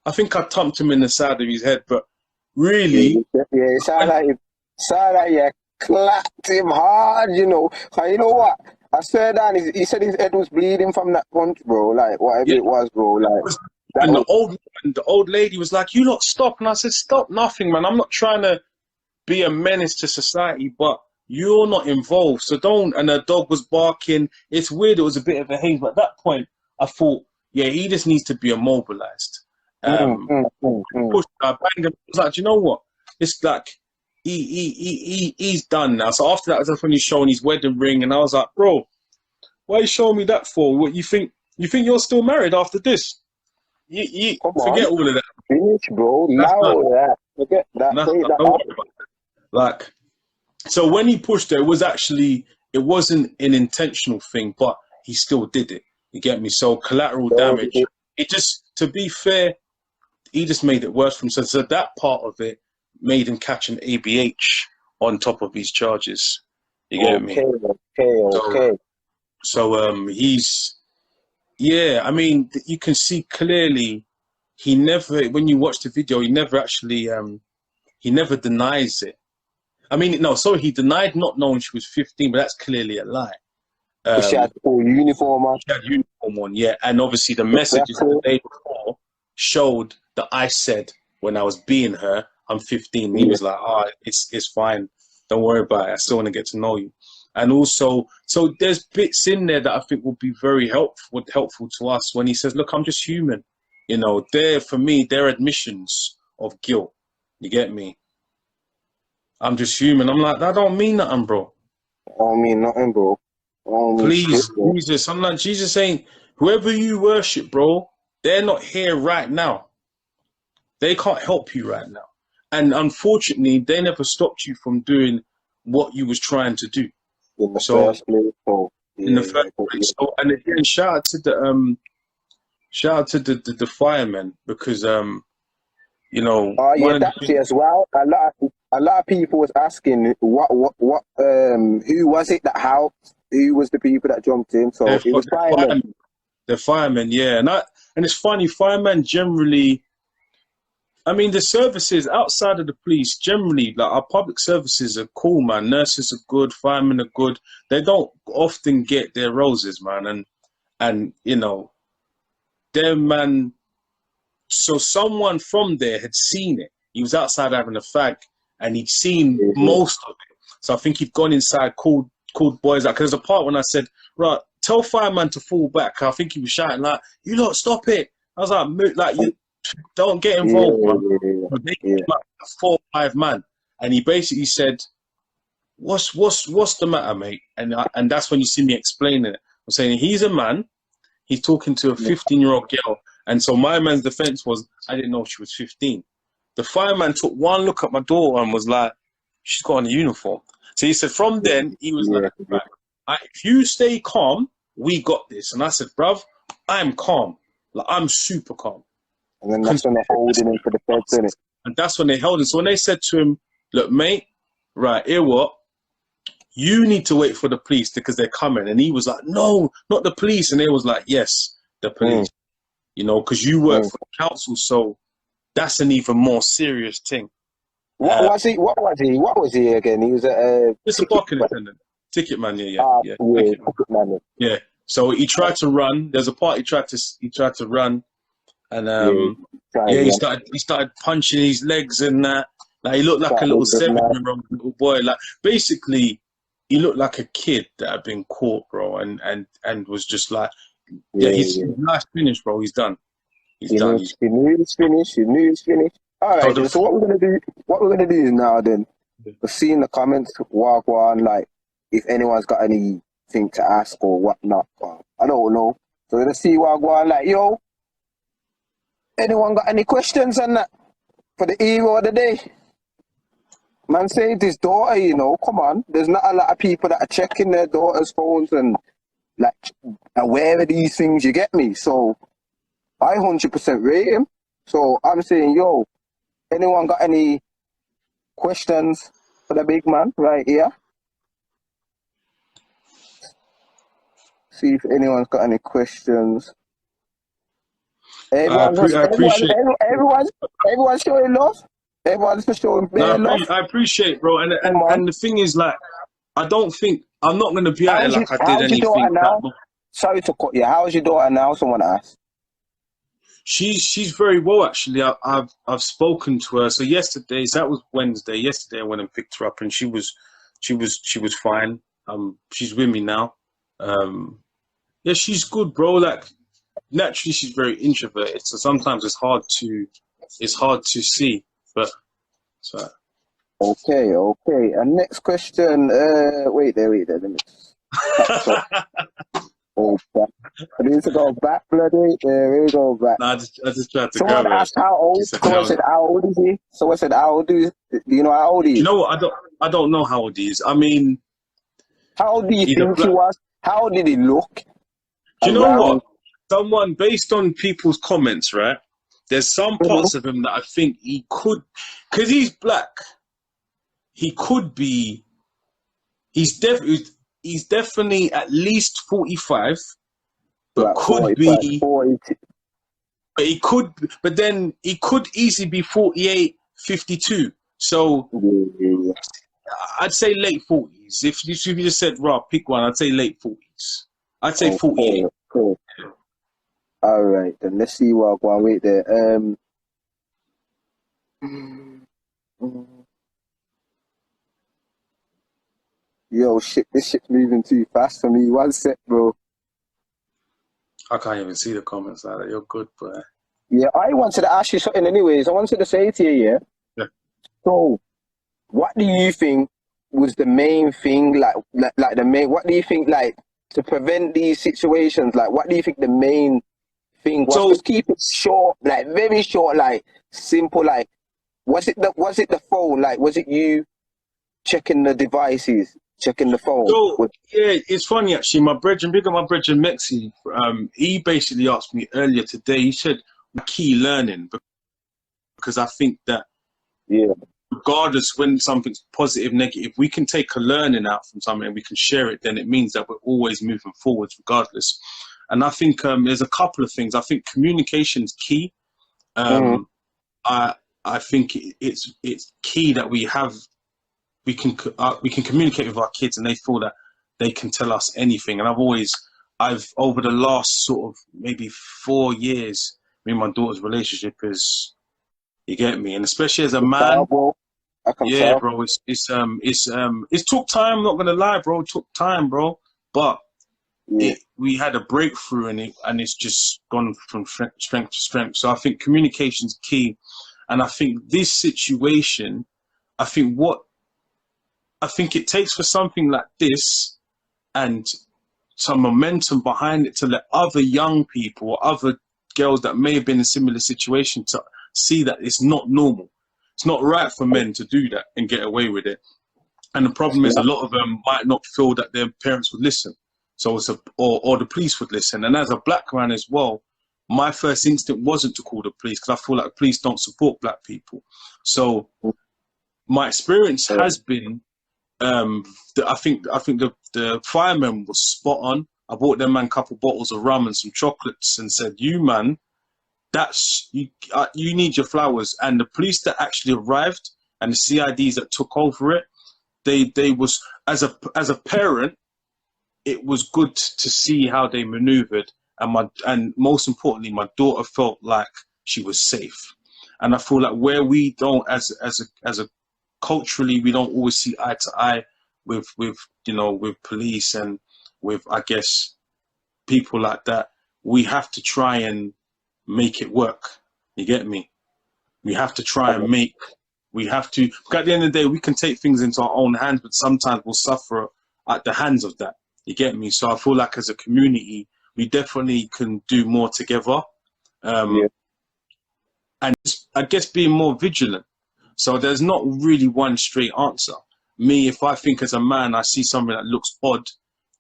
I thumped him in the side of his head, but really, Yeah, it sound like you clapped him hard, you know. 'Cause you know what? I swear down, he said his head was bleeding from that punch, bro. Like whatever yeah, it was, bro. Like that and was the old lady was like, "You lot stop," and I said, "Stop nothing, man. I'm not trying to be a menace to society, but you're not involved, so don't." And the dog was barking. It's weird. It was a bit of a haze, but at that point, I thought, yeah, he just needs to be immobilized. Pushed, I banged him. I was like, "Do you know what? It's like he's done now." So after that, that's when he's showing his wedding ring, and I was like, "Bro, why are you showing me that for? What you think? You think you're still married after this? You Come on, forget all of that. finish, bro. That's Now not. that forget that, That's take not. that Don't off. worry about it." Like, so when he pushed her, it wasn't an intentional thing, but he still did it. You get me? So collateral So, damage. It just, to be fair, he just made it worse for himself. So that part of it made him catch an ABH on top of his charges. You get me? So, okay. he's, yeah, I mean, you can see clearly he never, when you watch the video, he never actually, he never denies it. I mean, no, sorry, he denied not knowing she was 15, but that's clearly a lie. She had full uniform on. She had uniform on, yeah, and obviously the That's messages the cool. day before showed that I said when I was being her, I'm 15. He Yeah. was like, "Oh, it's fine, don't worry about it. I still want to get to know you." And also, so there's bits in there that I think will be very helpful to us when he says, "Look, I'm just human." You know, for me, they're admissions of guilt. You get me? I'm just human. I'm like, that don't mean nothing, bro. I don't mean nothing, bro. I don't mean shit, Please, bro. Jesus. I'm like, Jesus ain't, whoever you worship, bro, they're not here right now. They can't help you right now. And unfortunately, they never stopped you from doing what you was trying to do. In the So first place, so in the yeah, first but place. So, and again, shout out to the firemen because you know, oh yeah, one of the that's it as well. A lot of people was asking what who was it that helped? Who was the people that jumped in? So it was firemen. the firemen, yeah. And it's funny, firemen generally I mean, the services outside of the police generally, like our public services are cool, man. Nurses are good, firemen are good. They don't often get their roses, man. And you know, them man. So someone from there had seen it. He was outside having a fag, and he'd seen most of it. So I think he'd gone inside, called boys out. Because there's a part when I said, right, tell fireman to fall back. I think he was shouting like, "You lot, stop it!" I was like, like you don't get involved, man. But they came like 4 or 5 man, and he basically said, "What's the matter, mate?" And that's when you see me explaining it. I'm saying he's a man. He's talking to a 15-year-old girl. And so my man's defense was, I didn't know she was 15. The fireman took one look at my daughter and was like, she's got on a uniform. So he said, from then, he was like, right, if you stay calm, we got this. And I said, bruv, I'm calm. Like, I'm super calm. And then that's when they're holding him for the feds, isn't it? And that's when they held him. So when they said to him, look, mate, right, here what? You need to wait for the police because they're coming. And he was like, no, not the police. And they was like, yes, the police. You know, because you work for the council, so that's an even more serious thing. What was he? What was he again? He was it's a parking attendant, ticket man. Yeah. Yeah. So he tried to run. There's a part he tried to run, and he started punching his legs and that. Like he looked like a little 7-year-old little boy. Like basically, he looked like a kid that had been caught, bro, and was just like. He's nice finish, bro. He's done. He's done. He knew he's finished. All right, so what we're gonna do is now then, we'll see in the comments, walk on, like, if anyone's got anything to ask or whatnot. I don't know. So we're gonna see walk on, like, yo, anyone got any questions on that for the hero of the day? Man saved his daughter, you know. Come on, there's not a lot of people that are checking their daughters' phones and like aware of these things, you get me? So I 100% rate him. So I'm saying, yo, anyone got any questions for the big man right here? See if anyone's got any questions. Everyone's showing love. Everyone's showing love. I appreciate, bro. And the thing is, like, I don't think I'm not going to be out there like I did anything. Sorry to cut you. How's your daughter now? Someone asked. She's very well, actually. I've spoken to her. So yesterday, so that was Wednesday. Yesterday I went and picked her up, and she was fine. She's with me now. Yeah, she's good, bro. Like naturally, she's very introverted, so sometimes it's hard to see. But so. Okay. And next question. Wait there. Let me. I need to go back, bloody. There we go back. No, I just tried to Someone asked how old. Someone said, how old is he? Someone said, how old is he? Do you know how old he is? You know what? I don't know how old he is. I mean, how old do you think he was? How old did he look? Do you know what? Someone, based on people's comments, right? There's some parts of him that I think he could, because he's black. He could be. He's definitely at least 45, but could be 40. But he could, but then he could easily be 48, 52. So I'd say late 40s. If you just said, "Rob, pick one," I'd say late 40s. I'd say 48. Cool. All right, then let's see what I'll wait there. Yo, shit, this shit's moving too fast for me. 1 sec, bro. I can't even see the comments like that. You're good, bro. Yeah, I wanted to ask you something anyways. I wanted to say to you, yeah? So, what do you think was the main thing, what do you think, like, to prevent these situations? Like, what do you think the main thing was? Just keep it short, like, very short, like, simple, like, was it the phone? Like, was it you checking the devices? Checking the phone. So yeah, it's funny actually. My brethren, Mexi, he basically asked me earlier today. He said key learning, because I think that regardless when something's positive, negative, we can take a learning out from something and we can share it. Then it means that we're always moving forwards, regardless. And I think there's a couple of things. I think communication is key. I think it's key that we can communicate with our kids, and they feel that they can tell us anything. And I've over the last sort of maybe 4 years, me and my daughter's relationship is, you get me, and especially as a man, Bro. I can yeah, tell. bro, it's took time. I'm not gonna lie, bro, it took time, bro, but Yeah. we had a breakthrough in it, and it's just gone from strength to strength. So I think communication's key, and I think this situation, I think what I think it takes for something like this and some momentum behind it to let other young people or other girls that may have been in a similar situation to see that it's not normal. It's not right for men to do that and get away with it. And the problem is a lot of them might not feel that their parents would listen. So or the police would listen. And as a black man as well, my first instinct wasn't to call the police because I feel like the police don't support black people. So my experience has been, I think the fireman was spot on. I bought them man a couple bottles of rum and some chocolates and said, "You man, that's you. You need your flowers." And the police that actually arrived and the CIDs that took over it, they was as a parent, it was good to see how they maneuvered, and most importantly, my daughter felt like she was safe. And I feel like where we don't, as a culturally, we don't always see eye to eye with with police and with, I guess, people like that. We have to try and make it work. You get me? We have to try and we have to, at the end of the day, we can take things into our own hands, but sometimes we'll suffer at the hands of that. You get me? So I feel like as a community, we definitely can do more together. And I guess being more vigilant. So there's not really one straight answer. Me, if I think as a man, I see something that looks odd,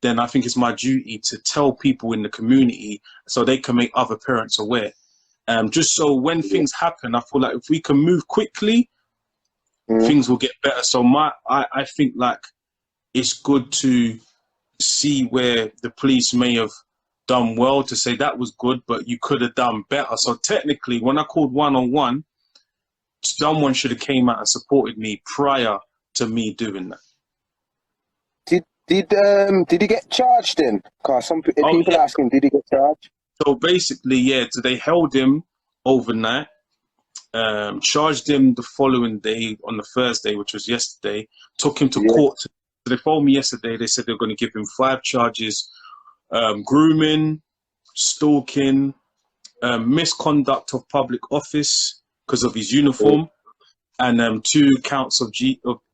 then I think it's my duty to tell people in the community so they can make other parents aware. Just so when things happen, I feel like if we can move quickly, things will get better. So I think like it's good to see where the police may have done well, to say that was good, but you could have done better. So technically, when I called 101, someone should have came out and supported me prior to me doing that. Did he get charged then? Cause people asking, did he get charged? So basically, yeah, so they held him overnight, charged him the following day on the Thursday, which was yesterday, took him to court. So they phoned me yesterday. They said they're going to give him 5 charges: grooming, stalking, misconduct of public office because of his uniform, and 2 counts of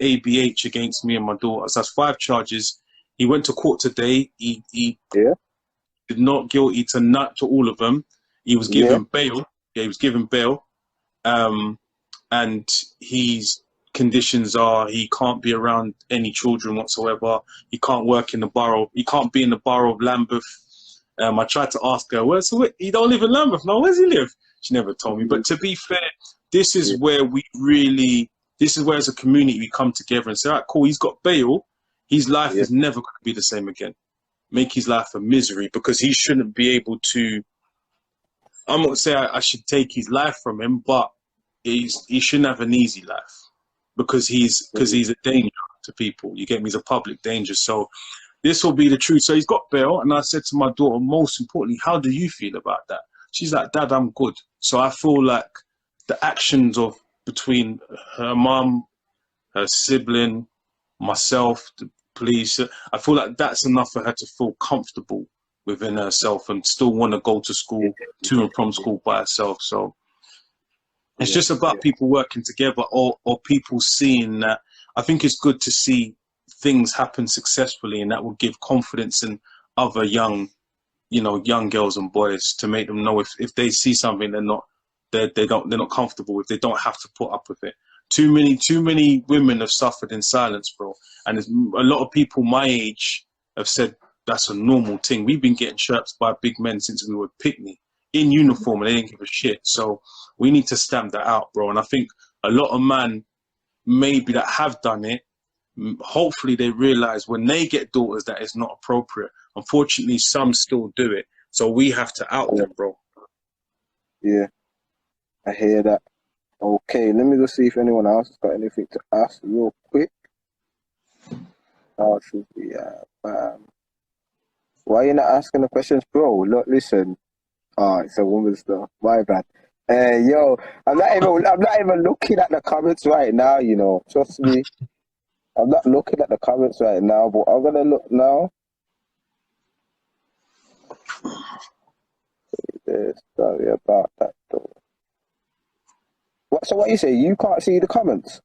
ABH against me and my daughter. So that's 5 charges. He went to court today. He did not guilty to all of them. He was given bail. Yeah, he was given bail. And his conditions are he can't be around any children whatsoever. He can't work in the borough. He can't be in the borough of Lambeth. I tried to ask her, he don't live in Lambeth? No, where's he live? She never told me. But to be fair, this is where as a community we come together and say, all right, cool, he's got bail. His life is never going to be the same again. Make his life a misery, because he shouldn't be able to, I'm not saying I should take his life from him, but he shouldn't have an easy life because he's a danger to people. You get me? He's a public danger. So this will be the truth. So he's got bail, and I said to my daughter, most importantly, how do you feel about that? She's like, Dad, I'm good. So I feel like the actions of between her mum, her sibling, myself, the police, I feel like that's enough for her to feel comfortable within herself and still want to go to school, to and from school by herself. So it's just about people working together, or people seeing that. I think it's good to see things happen successfully, and that will give confidence in other young girls and boys, to make them know if they see something they're not comfortable with, they don't have to put up with it. Too many women have suffered in silence, bro. And a lot of people my age have said that's a normal thing. We've been getting chirped by big men since we were picnic, in uniform, and they didn't give a shit. So we need to stamp that out, bro. And I think a lot of men maybe that have done it, hopefully they realize when they get daughters that it's not appropriate. Unfortunately, some still do it. So we have to out them, bro. Yeah, I hear that. Okay, let me just see if anyone else has got anything to ask real quick. How should we why are you not asking the questions, bro? Look, listen. Oh, it's a woman's stuff. My bad. Yo, I'm not even looking at the comments right now, you know. Trust me. I'm not looking at the comments right now, but I'm gonna look now. Sorry about that though. So what you say? You can't see the comments?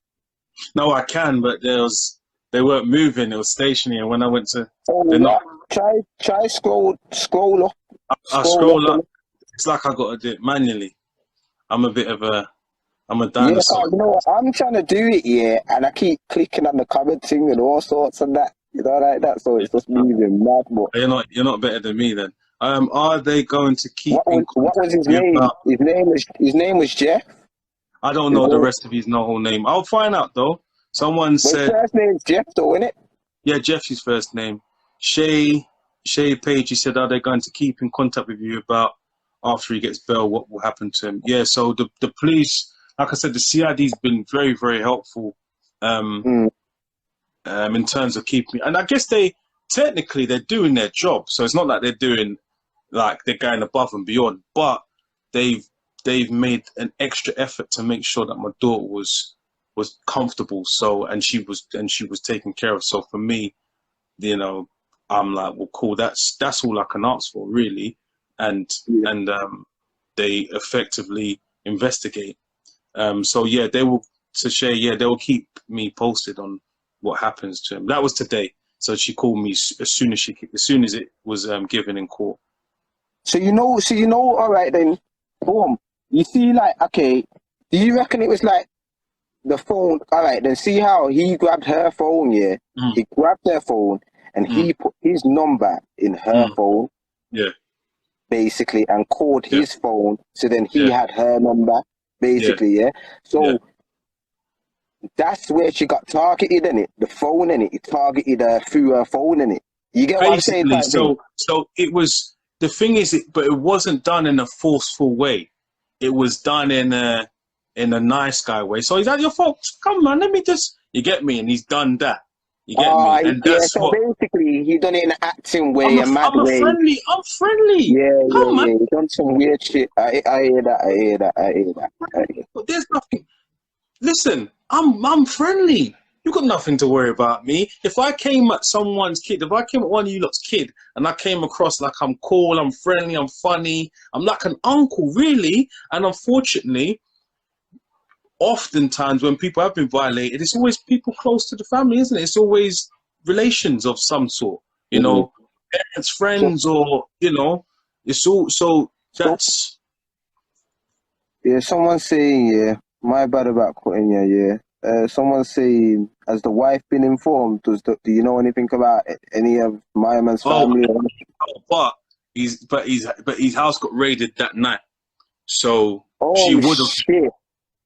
No, I can, but they weren't moving. It was stationary, and when I went to, Oh they're yeah. not. Try scroll up. I Scroll up scroll a up. little. It's like I got to do it manually. I'm a Yeah, dinosaur. you know what? I'm trying to do it, yeah, and I keep clicking on the comment thing and all sorts of that. You know, like that. So it's just moving mad. But You're not better than me then. Are they going to keep in what contact was his with you name? about? His name was Jeff. I don't His know the whole, rest of his no whole name. I'll find out though. Someone but his said, first name's Jeff, though, isn't it? yeah, Jeff's his first name. Shay Shay Page. He said, are they going to keep in contact with you about after he gets bail? What will happen to him? Yeah. So the police, like I said, the CID's been very very helpful. Um, Mm. in terms of keeping, and I guess technically they're doing their job, so it's not like they're going above and beyond, but they've they've made an extra effort to make sure that my daughter was comfortable, so and she was taken care of. So for me, you know, I'm like, well, cool, that's all I can ask for, really. and Yeah. and they effectively investigate. So yeah, they will, to share. Yeah, they will keep me posted on what happens to him. That was today. So she called me as soon as it was given in court. So you know. All right then. Boom. You see, like, okay. Do you reckon it was like the phone? All right, then. See how he grabbed her phone? Yeah, Mm, he grabbed her phone and mm, he put his number in her mm. phone, Yeah, basically, and called yeah, his phone. So then he yeah, had her number, yeah, basically. Yeah. yeah. So that's where she got targeted, in it. The phone, in it. He targeted her through her phone, in it. You get what I'm saying, Basically, type thing. so it was, the thing is, but it wasn't done in a forceful way. It was done in a nice guy way. So he's like, your folks, come on, let me just, you get me, and he's done that. You get me, and Yeah. that's So what. basically, he done it in an acting way, a mad I'm a way. friendly. I'm friendly. Come on, He done some weird shit. I hear that. I hear that. I hear that. I hear. but there's nothing. Listen, I'm friendly. You got nothing to worry about me. If I came at someone's kid, if I came at one of you lot's kid, and I came across like I'm cool, I'm friendly, I'm funny, I'm like an uncle, really. And unfortunately, oftentimes when people have been violated, it's always people close to the family, isn't it? It's always relations of some sort, you Mm. know, parents, So, friends, or it's all. So so that's. yeah. Someone's saying, yeah. My bad about cutting you. Yeah. Someone's saying, has the wife been informed? Do you know anything about any of my man's Oh, family? but but his house got raided that night, so she Oh would have. shit.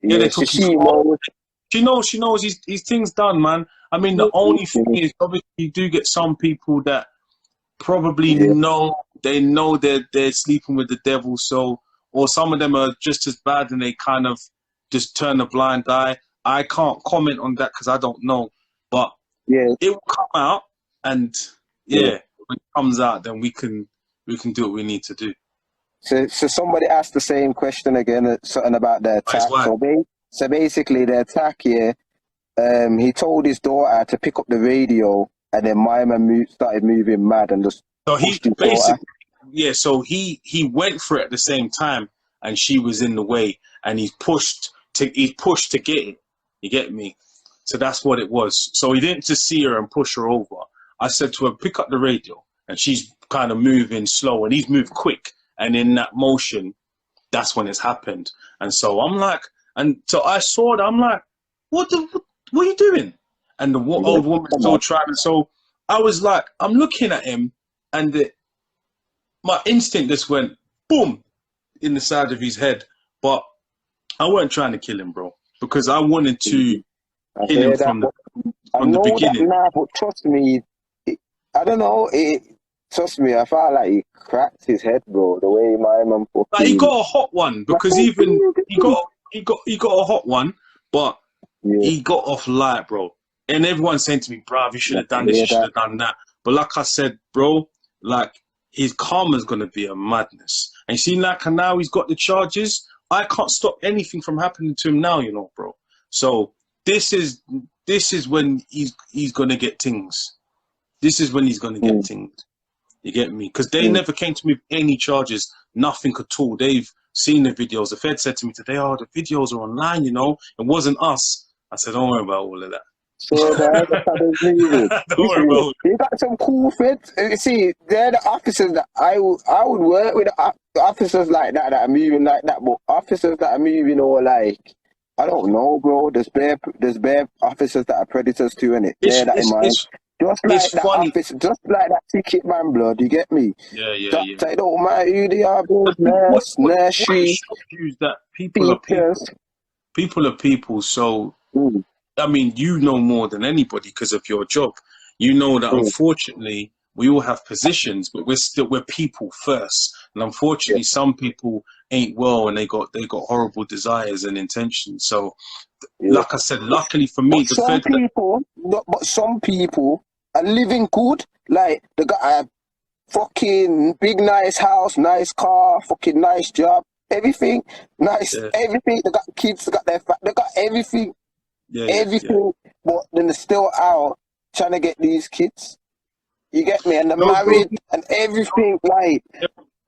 Yeah, they Yeah. So took his she phone. knows. She knows his thing's done, man. I mean, the only thing is, obviously, you do get some people that probably Yeah. know they're sleeping with the devil. So, or some of them are just as bad, and they kind of just turn a blind eye. I can't comment on that because I don't know, but Yeah. it will come out, and Yeah. yeah, when it comes out, then we can do what we need to do. So somebody asked the same question again, something about the That's attack. why. So basically, the attack, yeah. He told his daughter to pick up the radio, and then my man started moving mad and just So he pushed his daughter. basically, yeah. So he went for it at the same time, and she was in the way, and he pushed to get it. You get me? So that's what it was. So he didn't just see her and push her over. I said to her, pick up the radio, and she's kind of moving slow, and he's moved quick, and in that motion, that's when it's happened. And so I'm like, and so I saw that. I'm like, what are you doing? And the Yeah, old woman come still on. trying. So I was like, I'm looking at him, and my instinct just went boom in the side of his head. But I weren't trying to kill him, bro, because I wanted to I kill him hear that. But I from the know that beginning. now, but trust me, I don't know. Trust me, I felt like he cracked his head, bro. The way my man Like he fucking. got a hot one because even he got he got a hot one, but Yeah. he got off light, bro. And everyone's saying to me, bruv, you should have done this, Yeah, you should that. have done that. But like I said, bro, like his karma's gonna be a madness. And you see, like now he's got the charges. I can't stop anything from happening to him now, you know, bro. So this is when he's gonna get things. This is when he's gonna get Mm, things. You get me? Because they mm. never came to me with any charges, nothing at all. They've seen the videos. The Fed said to me today, "Oh, the videos are online. You know, it wasn't us." I said, "Don't worry about all of So that's how it's moving. that. Don't worry Listen, about it." you got some cool feds. You see, they're the officers that I would work with. The officers like that are moving like that, but officers that are moving or like I don't know, bro. There's bare officers that are predators too, innit? It's Bear that in it's mind. it's Just it's like that funny. officer, just like that ticket man, blood. You get me? Yeah, yeah, That yeah. it don't matter who they are, bro. But Nurse, what it nursery, shows you is that people are teachers. people. People are people. So Mm, I mean, you know more than anybody because of your job. You know that mm, unfortunately we all have positions, but we're people first. And yeah, unfortunately, some people ain't well, and they got horrible desires and intentions. So, yeah. like I said, luckily for me, But the some Fed. people, but some people are living good. Like they got a fucking big nice house, nice car, fucking nice job, everything, nice Yeah, everything. They got kids, they got they got everything, yeah, yeah, yeah. everything. But then they're still out trying to get these kids. You get me? And they're No, bro, married and everything. Like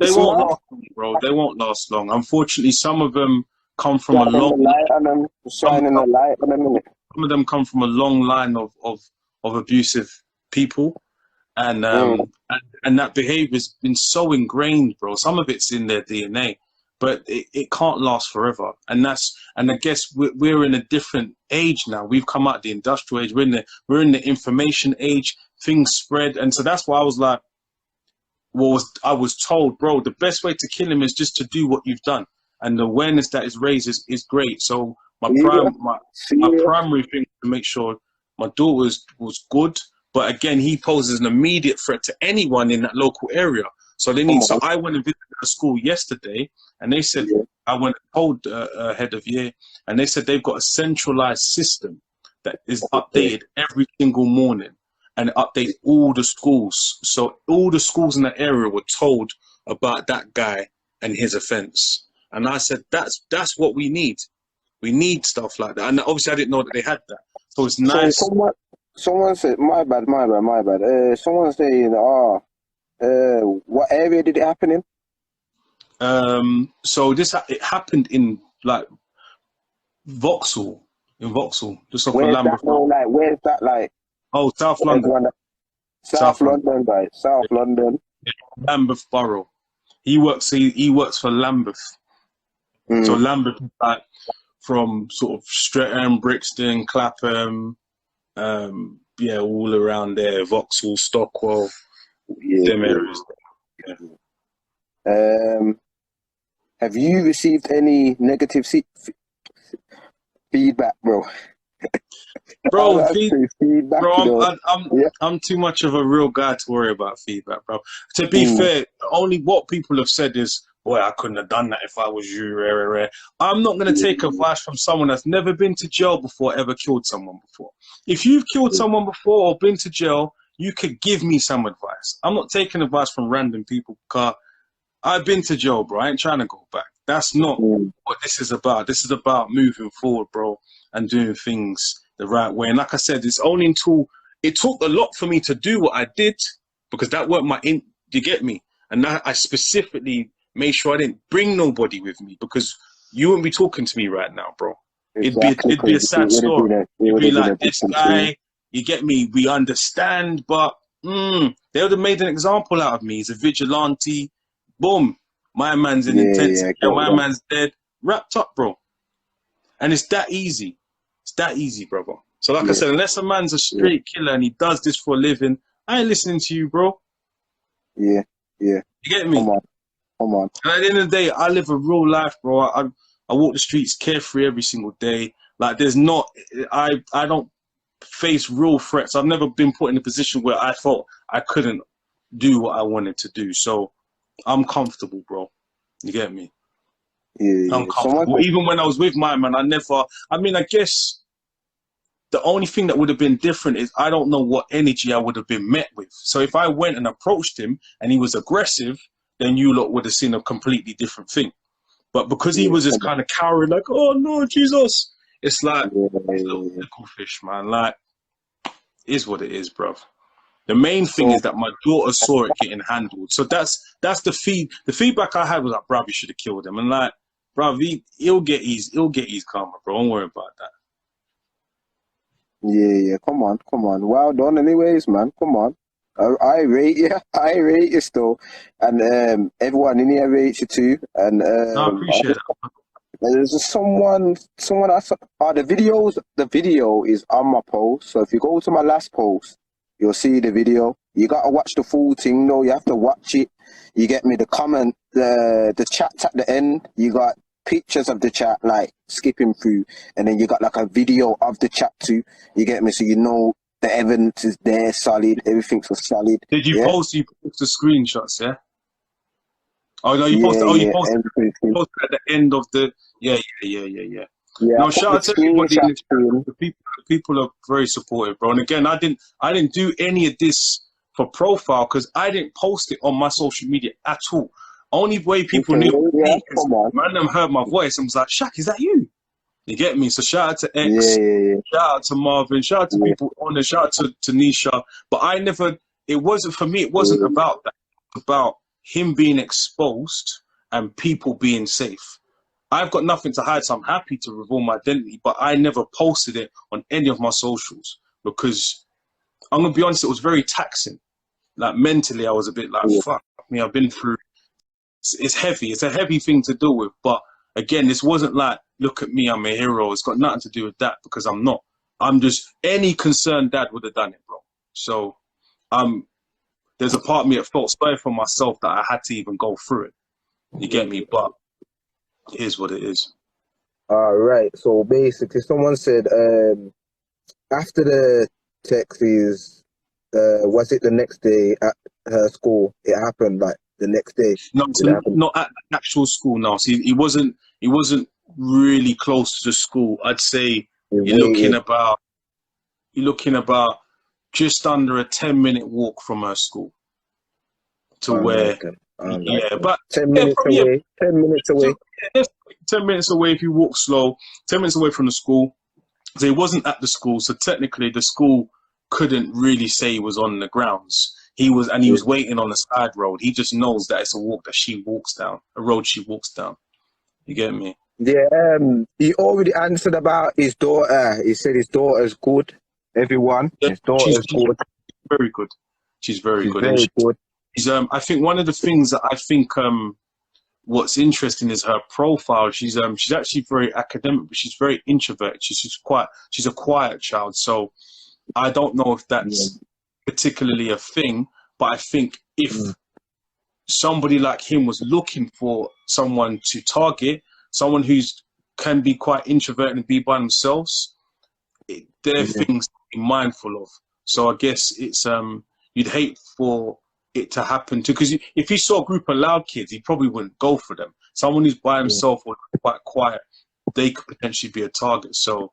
they it's won't mad. last long, bro. They won't last long. Unfortunately, some of them come from a Shining long. the light on them, Some, shining the light on them. Innit? some of them come from a long line of abusive people, and Mm, that behavior's been so ingrained, bro. Some of it's in their DNA, but it can't last forever. And I guess we're in a different age now. We've come out of the industrial age. We're in the information age. Things spread, and so that's why I was like, I was told, bro, the best way to kill him is just to do what you've done, and the awareness that is raised is great. So my yeah, prime my see my ya. primary thing to make sure my daughter was good, but again, he poses an immediate threat to anyone in that local area. So they Come need. So on, I went and visited a school yesterday, and they said yeah, I went and told head of year, and they said they've got a centralized system that is okay. updated every single morning and update all the schools. So all the schools in that area were told about that guy and his offense. And I said, that's what we need. We need stuff like that. And obviously, I didn't know that they had that. So it's So nice. someone said, my bad, my bad, my bad. Someone saying, what area did it happen in? So it happened in like Vauxhall, just off of Where's that Lambeth though? Road. Like, where's that like? Oh, South Where's the London, one that, South South London, London, guys. South London. Lambeth Borough. He works for Lambeth. So Mm, Lambeth, like from sort of Streatham, Brixton, Clapham, yeah, all around there, Vauxhall, Stockwell, yeah, them yeah. areas. Yeah. Have you received any negative feedback, bro? I Bro, don't say feedback, bro, you know. Yeah. I'm too much of a real guy to worry about feedback, bro. To be Mm, fair, only what people have said is, "Boy, I couldn't have done that if I was you." Rare, rare, rare. I'm not gonna take advice from someone that's never been to jail before, ever killed someone before. If you've killed someone before or been to jail, you could give me some advice. I'm not taking advice from random people because I've been to jail, bro. I ain't trying to go back. That's not mm, what this is about. This is about moving forward, bro, and doing things the right way. And like I said, it's only until it took a lot for me to do what I did because that weren't my in. You get me? And I specifically made sure I didn't bring nobody with me because you wouldn't be talking to me right now, bro. It'd be exactly, it'd be a because sad story. it It'd would be have been a like this different thing. guy. You get me? We understand, but they would have made an example out of me. He's a vigilante. Boom. My man's in Yeah, intensive yeah, care. get My that. man's dead. Wrapped up, bro. And it's that easy. It's that easy, brother. So like I Yeah, said, unless a man's a yeah, straight killer and he does this for a living, I ain't listening to you, bro. yeah, yeah. You get Come me? on, come on. And at the end of the day, I live a real life, bro. I walk the streets carefree every single day. Like there's not, I don't face real threats. I've never been put in a position where I thought I couldn't do what I wanted to do. So I'm comfortable, bro. You get me? Yeah. Someone uncomfortable. Even when I was with my man, I mean, I guess the only thing that would have been different is I don't know what energy I would have been met with. So if I went and approached him and he was aggressive, then you lot would have seen a completely different thing. But because he was just kind of cowering, like, oh no, Jesus, it's like these little little fish, man. Like, is what it is, bruv. The main thing is that my daughter saw it getting handled. So that's the feedback I had was like, bruv, you should have killed him. And like, bruv, he'll get his karma, bro. Don't worry about that. Yeah. Come on. Well done, anyways, man. Come on. I rate you. I rate you still, and everyone in here rates you too. And No, I appreciate it. there's someone I saw. The video is on my post. So if you go to my last post, you'll see the video. You gotta watch the full thing though. You have to watch it. You get me? The comment, the chat at the end. You got pictures of the chat like skipping through, and then you got like a video of the chat too. You get me? So you know the evidence is there, solid. Everything's solid. Did you post? You post the screenshots, yeah? Oh no, you posted. Yeah, Oh, you yeah. posted at the end of the. Yeah. Yeah, No, I shout out put to the everybody in screenshot the chat. screen. The people are very supportive, bro. And again, I didn't do any of this for profile because I didn't post it on my social media at all. Only way people knew me is Come on. random heard my voice and was like, "Shaq, is that you?" You get me? So shout out to X, Yeah. shout out to Marvin, shout out to people on there, shout out to Nisha. But I never. It wasn't for me. It wasn't about that. It was about him being exposed and people being safe. I've got nothing to hide, so I'm happy to reveal my identity, but I never posted it on any of my socials because I'm gonna be honest, it was very taxing. Like mentally, I was a bit like, fuck me, I've been through. It's heavy. It's a heavy thing to deal with. But again, this wasn't like, look at me, I'm a hero. It's got nothing to do with that because I'm not. I'm just any concerned dad would have done it, bro. So there's a part of me that felt sorry for myself that I had to even go through it. You get me? But it is what it is. All right. So basically, someone said after the text is was it the next day at her school? It happened like the next day. No, so not at the actual school now. See, he wasn't really close to the school. I'd say you're looking about just under a 10-minute walk from her school to where but 10 minutes away. 10 minutes away. So, 10 minutes away if you walk slow, 10 minutes away from the school. So he wasn't at the school, so technically the school couldn't really say he was on the grounds. He was waiting on the side road. He just knows that it's a walk that she walks down, a road she walks down. You get me? Yeah, he already answered about his daughter. He said his daughter's good. Everyone, his daughter's good. Very good. She's very good. Very good. She's I think one of the things that I think what's interesting is her profile. She's actually very academic, but she's very introverted. She's a quiet child. So I don't know if that's particularly a thing, but I think if somebody like him was looking for someone to target, someone who's can be quite introverted and be by themselves, they're things to be mindful of. So I guess it's you'd hate for it to happen to, because if he saw a group of loud kids, he probably wouldn't go for them. Someone who's by himself or quite quiet, they could potentially be a target. So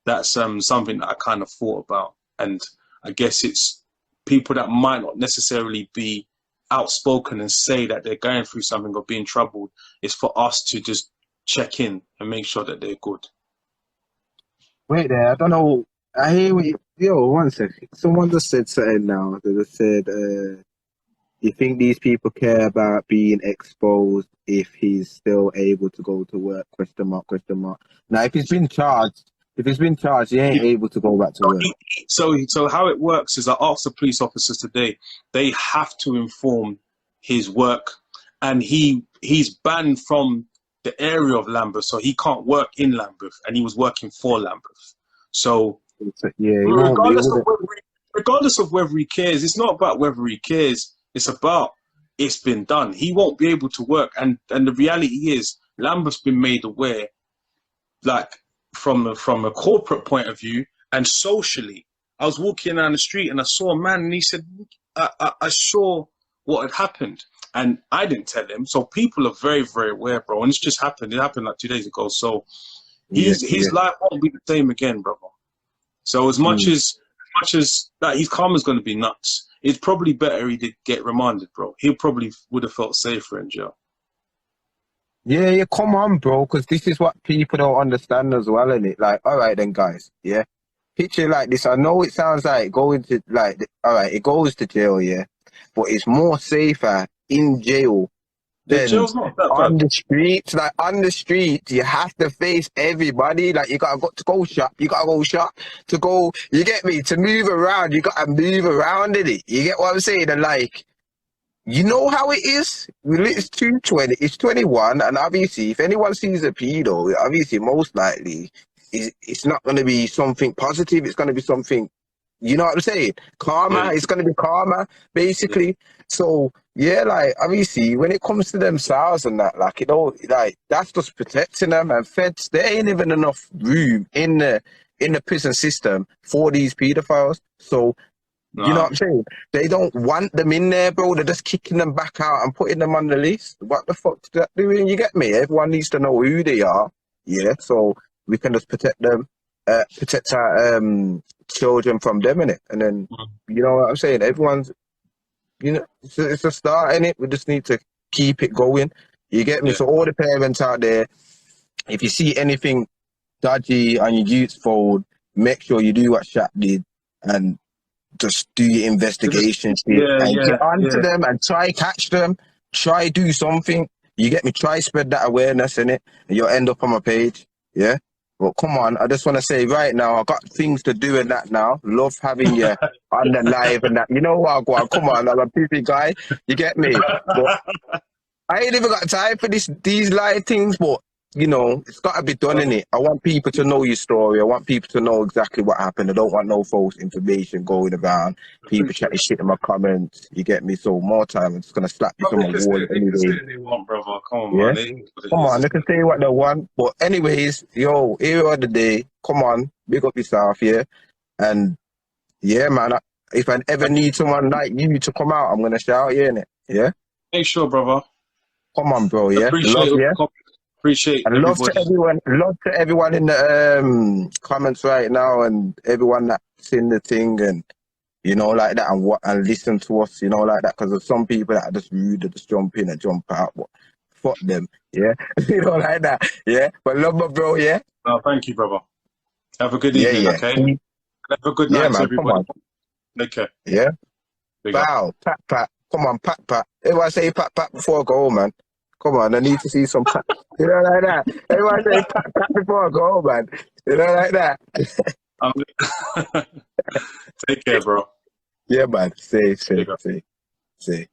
that's something that I kind of thought about, and I guess it's people that might not necessarily be outspoken and say that they're going through something or being troubled. It's for us to just check in and make sure that they're good. Wait there, I don't know. I hear what yo, 1 second. Someone just said something now. They just said, you think these people care about being exposed if he's still able to go to work? Question mark, question mark. Now, if he's been charged, he ain't able to go back to work. So how it works is I asked the police officers today, they have to inform his work, and he's banned from the area of Lambeth, so he can't work in Lambeth, and he was working for Lambeth. So regardless of whether he cares, it's not about whether he cares. It's about it's been done. He won't be able to work, and the reality is Lambeth's been made aware, like from a corporate point of view and socially. I was walking down the street and I saw a man, and he said, I saw what had happened. And I didn't tell him. So people are very, very aware, bro. And it's just happened. It happened like 2 days ago. So Yeah, his life won't be the same again, brother. So as much as that, his karma's going to be nuts. It's probably better he did get remanded, bro. He probably would have felt safer in jail. yeah, come on, bro, because this is what people don't understand as well, innit? Like, all right then, guys, yeah. Picture like this. I know it sounds like going to, like, all right, it goes to jail, yeah, but it's more safer in jail Yeah, than jail's not that on bad. the streets. Like, on the streets, you have to face everybody. Like, you gotta go to go shop, you gotta go shop to go, you get me, to move around, you gotta move around in it. You get what I'm saying? And like, you know how it is? It's 220, it's 21, and obviously, if anyone sees a pedo, obviously, most likely, it's not going to be something positive. It's going to be something, you know what I'm saying? Karma. Yeah, It's going to be karma, yeah. basically. So, yeah, like, obviously, when it comes to themselves and that, like, you know, like, that's just protecting them. And feds, there ain't even enough room in the prison system for these pedophiles. So, you know what Nah. I'm saying? They don't want them in there, bro. They're just kicking them back out and putting them on the list. What the fuck's that doing? You get me? Everyone needs to know who they are. Yeah, so we can just protect them, protect our children from them, innit? And then, you know what I'm saying? Everyone's, you know, it's a start, innit? We just need to keep it going. You get me? Yeah. So all the parents out there, if you see anything dodgy on your youth's phone, make sure you do what Shaq did and just do your investigation shit Yeah, and yeah, get on to yeah. them and try catch them, try do something. You get me? Try spread that awareness in it, and you'll end up on my page. Yeah. But come on, I just want to say right now, I got things to do and that now. Love having you on the live and that. You know what? Go on, come on, I'm a busy guy. You get me? But I ain't even got time for these live things, but you know, it's gotta be done in it. I want people to know your story. I want people to know exactly what happened. I don't want no false information going around. People Appreciate chatting it. shit in my comments. You get me? So more time, I'm just gonna slap this Bro, on my wall they can say anyway. what they want, brother. Come on, Yeah? man. It is what it Come is. on, they can say what they want. But anyways, yo, here are the day. Come on, big up yourself, yeah? And yeah, man, if I ever need someone like you to come out, I'm gonna shout you in it. Yeah? Make sure, brother. Come on, bro, yeah? Appreciate Love, all the yeah? comments. Appreciate And everybody. love to everyone in the comments right now, and everyone that's in the thing, and you know, like that, and what and listen to us, you know, like that, because there's some people that are just rude, that just jump in and jump out. But fuck them, yeah, you know, like that, yeah. But love my bro, yeah, Thank you, brother. Have a good yeah, evening, yeah, okay? Have a good yeah, night to man. Come everybody. on, Take care. yeah. Big up. Bow, pat, pat. Come on, pat, pat. Everyone say pat, pat before I go, man. Come on, I need to see some pat. You know, like that. Everyone say pat, pat before I go, man. You know, like that. Um, Take care, bro. Yeah, man. Say, Big up. say.